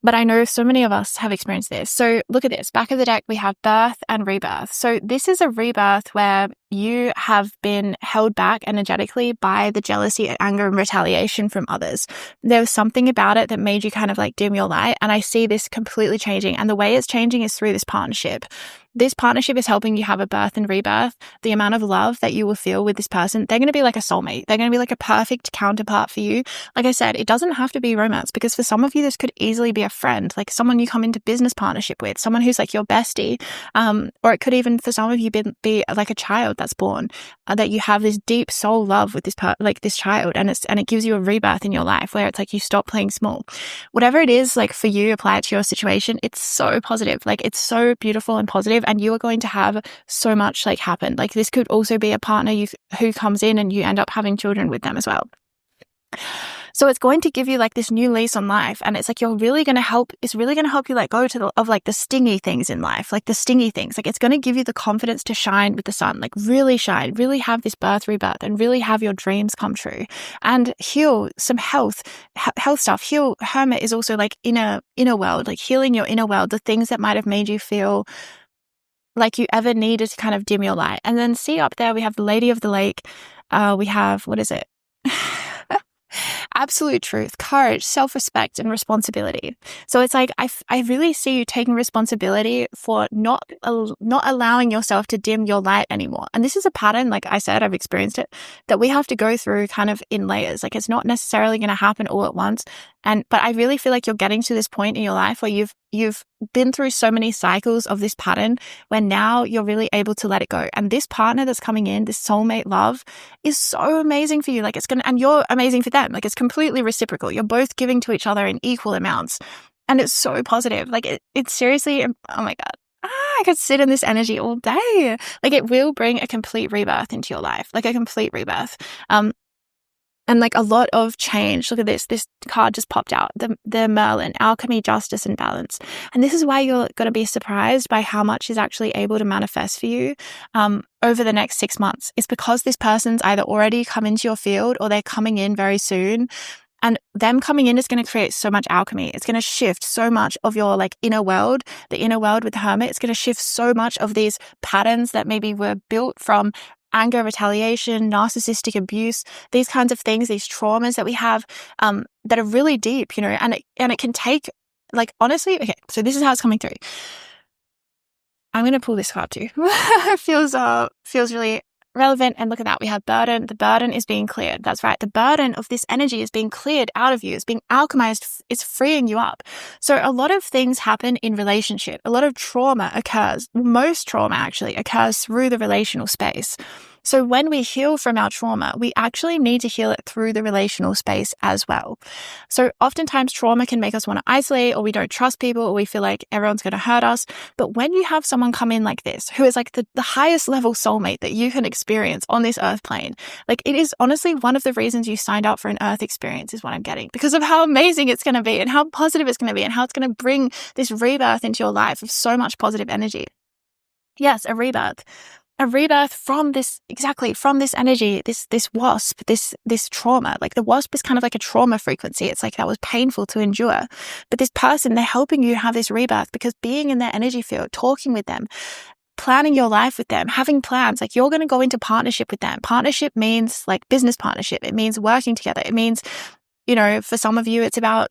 But I know so many of us have experienced this. So look at this. Back of the deck, we have birth and rebirth. So this is a rebirth where you have been held back energetically by the jealousy, anger, and retaliation from others. There was something about it that made you kind of dim your light. And I see this completely changing. And the way it's changing is through this partnership. This partnership is helping you have a birth and rebirth. The amount of love that you will feel with this person, they're going to be like a soulmate. They're going to be like a perfect counterpart for you. Like I said, it doesn't have to be romance, because for some of you, this could easily be a friend, like someone you come into business partnership with, someone who's your bestie. Or it could even, for some of you, be like a child that's born, that you have this deep soul love with this child, and it gives you a rebirth in your life where it's you stop playing small. Whatever it is, for you, apply it to your situation. It's so positive. It's so beautiful and positive. And you are going to have so much happen. This could also be a partner who comes in and you end up having children with them as well. So it's going to give you this new lease on life. And it's it's really going to help you let go of the stingy things in life, the stingy things. It's going to give you the confidence to shine with the sun, really shine, really have this birth, rebirth, and really have your dreams come true and heal some health stuff. Hermit is also inner world, healing your inner world, the things that might have made you feel like you ever needed to kind of dim your light. And then see up there, we have the Lady of the Lake. We have, what is it? Absolute truth, courage, self-respect, and responsibility. So it's I really see you taking responsibility for not allowing yourself to dim your light anymore. And this is a pattern, like I said, I've experienced it, that we have to go through kind of in layers. It's not necessarily going to happen all at once. But I really feel like you're getting to this point in your life where you've been through so many cycles of this pattern where now you're really able to let it go. And this partner that's coming in, this soulmate love, is so amazing for you. And you're amazing for them. It's completely reciprocal. You're both giving to each other in equal amounts. And it's so positive. It's seriously, oh my God. I could sit in this energy all day. It will bring a complete rebirth into your life, a complete rebirth. And a lot of change. Look at this. This card just popped out. The Merlin, alchemy, justice, and balance. And this is why you're going to be surprised by how much is actually able to manifest for you over the next 6 months. It's because this person's either already come into your field or they're coming in very soon. And them coming in is going to create so much alchemy. It's going to shift so much of your inner world, the inner world with the Hermit. It's going to shift so much of these patterns that maybe were built from anger, retaliation, narcissistic abuse, these kinds of things, these traumas that we have that are really deep, and it can take, like, honestly, okay, so this is how it's coming through. I'm going to pull this card too. It feels really relevant. And look at that. We have burden. The burden is being cleared. That's right. The burden of this energy is being cleared out of you. It's being alchemized. It's freeing you up. So a lot of things happen in relationship. A lot of trauma occurs. Most trauma actually occurs through the relational space. So when we heal from our trauma, we actually need to heal it through the relational space as well. So oftentimes trauma can make us want to isolate, or we don't trust people, or we feel like everyone's going to hurt us. But when you have someone come in like this, who is like the highest level soulmate that you can experience on this earth plane, like, it is honestly one of the reasons you signed up for an earth experience, is what I'm getting, because of how amazing it's going to be and how positive it's going to be and how it's going to bring this rebirth into your life of so much positive energy. Yes, a rebirth from this, exactly, from this energy, this wasp, this trauma. Like, the wasp is kind of like a trauma frequency. It's like, that was painful to endure. But this person, they're helping you have this rebirth, because being in their energy field, talking with them, planning your life with them, having plans, like, you're going to go into partnership with them. Partnership means like business partnership. It means working together. It means, for some of you, it's about,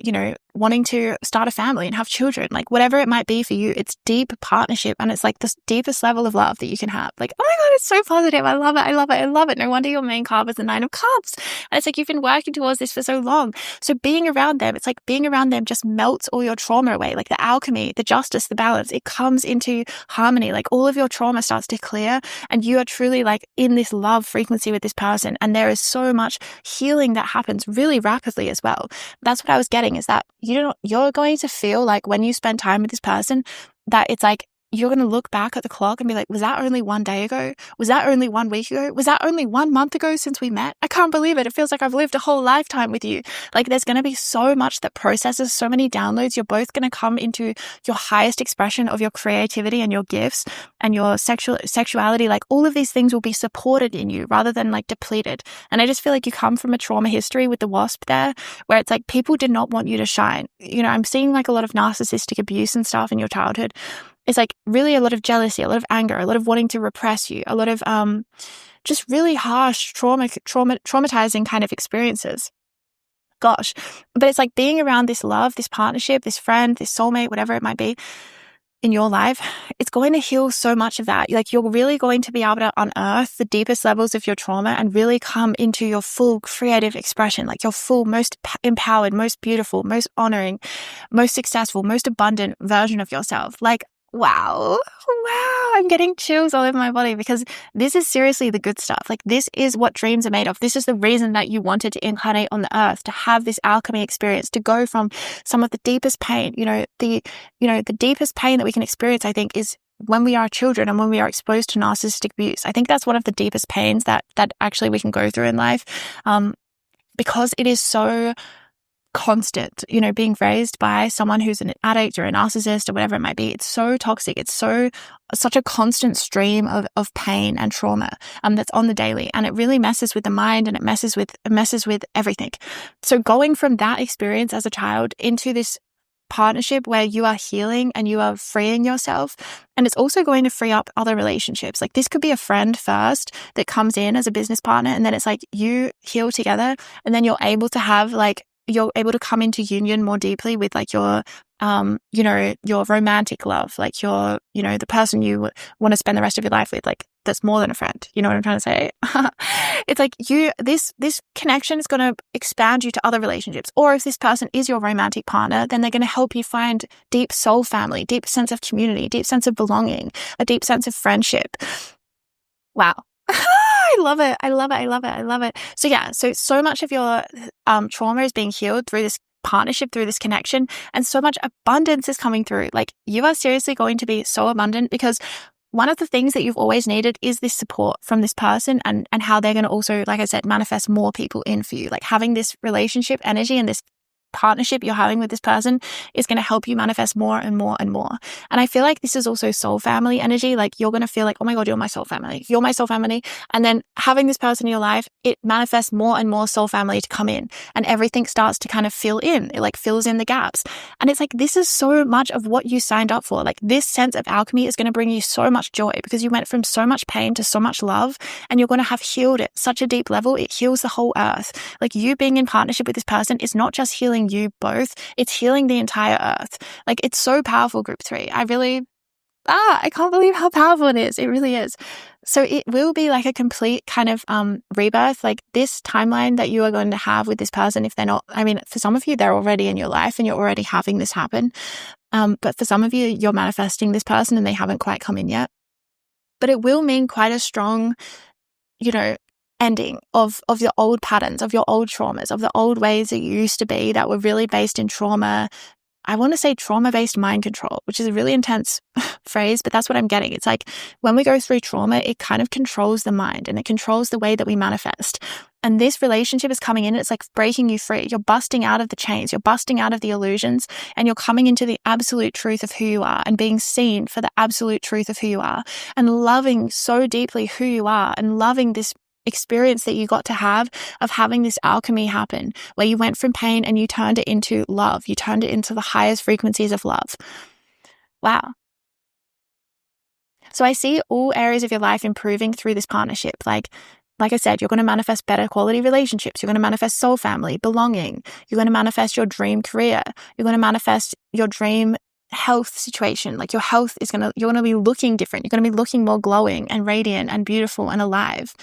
wanting to start a family and have children, like, whatever it might be for you, it's deep partnership. And it's like the deepest level of love that you can have. Like, oh my God, it's so positive. I love it. I love it. I love it. No wonder your main card was the 9 of Cups. And it's like, you've been working towards this for so long. So being around them, it's like being around them just melts all your trauma away. Like, the alchemy, the justice, the balance, it comes into harmony. Like, all of your trauma starts to clear, and you are truly like in this love frequency with this person. And there is so much healing that happens really rapidly as well. That's what I was getting, is that you're going to feel like, when you spend time with this person, that it's like, you're going to look back at the clock and be like, was that only 1 day ago? Was that only 1 week ago? Was that only 1 month ago since we met? I can't believe it. It feels like I've lived a whole lifetime with you. Like, there's going to be so much that processes, so many downloads. You're both going to come into your highest expression of your creativity and your gifts and your sexuality. Like, all of these things will be supported in you rather than like depleted. And I just feel like you come from a trauma history with the wasp there, where it's like, people did not want you to shine. I'm seeing like a lot of narcissistic abuse and stuff in your childhood. It's like really a lot of jealousy, a lot of anger, a lot of wanting to repress you, a lot of just really harsh traumatizing kind of experiences. Gosh. But it's like being around this love, this partnership, this friend, this soulmate, whatever it might be in your life, it's going to heal so much of that. Like, you're really going to be able to unearth the deepest levels of your trauma and really come into your full creative expression, like your full, most empowered, most beautiful, most honoring, most successful, most abundant version of yourself. Like, wow, I'm getting chills all over my body, because this is seriously the good stuff. Like, this is what dreams are made of. This is the reason that you wanted to incarnate on the earth, to have this alchemy experience, to go from some of the deepest pain, the deepest pain that we can experience, I think, is when we are children and when we are exposed to narcissistic abuse. I think that's one of the deepest pains that actually we can go through in life, because it is so constant, being raised by someone who's an addict or a narcissist or whatever it might be. It's so toxic. It's such a constant stream of pain and trauma that's on the daily, and it really messes with the mind, and it messes with everything. So going from that experience as a child into this partnership where you are healing and you are freeing yourself, and it's also going to free up other relationships. Like, this could be a friend first that comes in as a business partner, and then it's like you heal together, and then you're able to come into union more deeply with like your romantic love, like the person you want to spend the rest of your life with, like, that's more than a friend. You know what I'm trying to say? It's like this connection is going to expand you to other relationships. Or if this person is your romantic partner, then they're going to help you find deep soul family, deep sense of community, deep sense of belonging, a deep sense of friendship. Wow. I love it. I love it. I love it. I love it. So yeah, so much of your trauma is being healed through this partnership, through this connection, and so much abundance is coming through. Like, you are seriously going to be so abundant, because one of the things that you've always needed is this support from this person, and how they're going to also, like I said, manifest more people in for you. Like, having this relationship energy and this partnership you're having with this person is going to help you manifest more and more and more. And I feel like this is also soul family energy. Like you're going to feel like, oh my God, you're my soul family. You're my soul family. And then having this person in your life, it manifests more and more soul family to come in, and everything starts to kind of fill in. It like fills in the gaps. And it's like, this is so much of what you signed up for. Like this sense of alchemy is going to bring you so much joy because you went from so much pain to so much love, and you're going to have healed at such a deep level. It heals the whole earth. Like you being in partnership with this person is not just healing you both, it's healing the entire earth. Like it's so powerful, group 3. I can't believe how powerful it is. It really is. So it will be like a complete kind of rebirth. Like this timeline that you are going to have with this person, if they're not, I mean, for some of you, they're already in your life and you're already having this happen. But for some of you, you're manifesting this person and they haven't quite come in yet. But it will mean quite a strong, ending of your old patterns, of your old traumas, of the old ways that you used to be that were really based in trauma. I want to say trauma-based mind control, which is a really intense phrase, but that's what I'm getting. It's like when we go through trauma, it kind of controls the mind and it controls the way that we manifest. And this relationship is coming in, it's like breaking you free. You're busting out of the chains, you're busting out of the illusions, and you're coming into the absolute truth of who you are and being seen for the absolute truth of who you are and loving so deeply who you are and loving this experience that you got to have of having this alchemy happen where you went from pain and you turned it into love. You turned it into the highest frequencies of love. Wow. So I see all areas of your life improving through this partnership. Like I said, you're going to manifest better quality relationships. You're going to manifest soul family, belonging. You're going to manifest your dream career. You're going to manifest your dream health situation. Like your health is you're going to be looking different. You're going to be looking more glowing and radiant and beautiful and alive.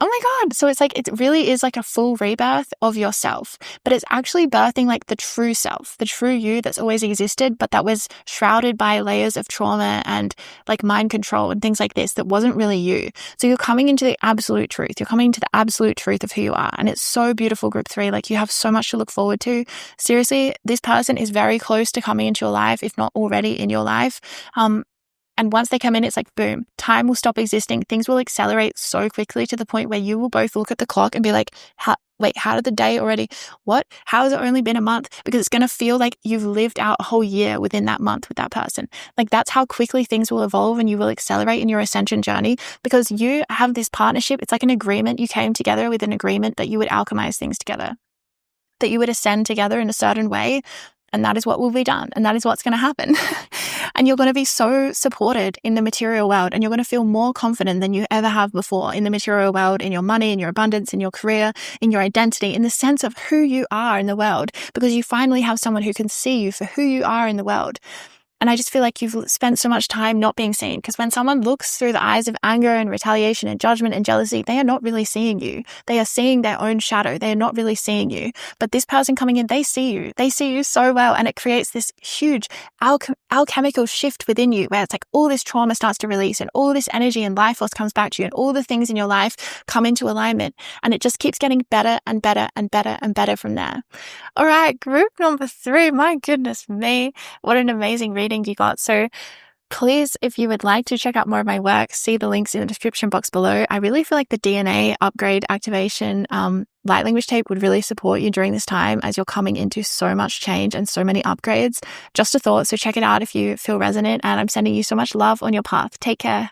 Oh my God. So it's like, it really is like a full rebirth of yourself, but it's actually birthing like the true self, the true you that's always existed, but that was shrouded by layers of trauma and like mind control and things like this that wasn't really you. So you're coming into the absolute truth. You're coming into the absolute truth of who you are. And it's so beautiful, group 3. Like you have so much to look forward to. Seriously, this person is very close to coming into your life, if not already in your life. And once they come in, it's like, boom, time will stop existing. Things will accelerate so quickly to the point where you will both look at the clock and be like, how did the day already, what? How has it only been a month? Because it's going to feel like you've lived out a whole year within that month with that person. Like that's how quickly things will evolve and you will accelerate in your ascension journey because you have this partnership. It's like an agreement. You came together with an agreement that you would alchemize things together, that you would ascend together in a certain way. And that is what will be done. And that is what's going to happen. And you're going to be so supported in the material world, and you're going to feel more confident than you ever have before in the material world, in your money, in your abundance, in your career, in your identity, in the sense of who you are in the world, because you finally have someone who can see you for who you are in the world. And I just feel like you've spent so much time not being seen, because when someone looks through the eyes of anger and retaliation and judgment and jealousy, they are not really seeing you. They are seeing their own shadow. They are not really seeing you. But this person coming in, they see you. They see you so well. And it creates this huge alchemical shift within you where it's like all this trauma starts to release and all this energy and life force comes back to you and all the things in your life come into alignment. And it just keeps getting better and better and better and better from there. All right, group number 3. My goodness me. What an amazing reading you got. So please, if you would like to check out more of my work, see the links in the description box below. I really feel like the DNA upgrade activation light language tape would really support you during this time as you're coming into so much change and so many upgrades. Just a thought. So check it out if you feel resonant, and I'm sending you so much love on your path. Take care.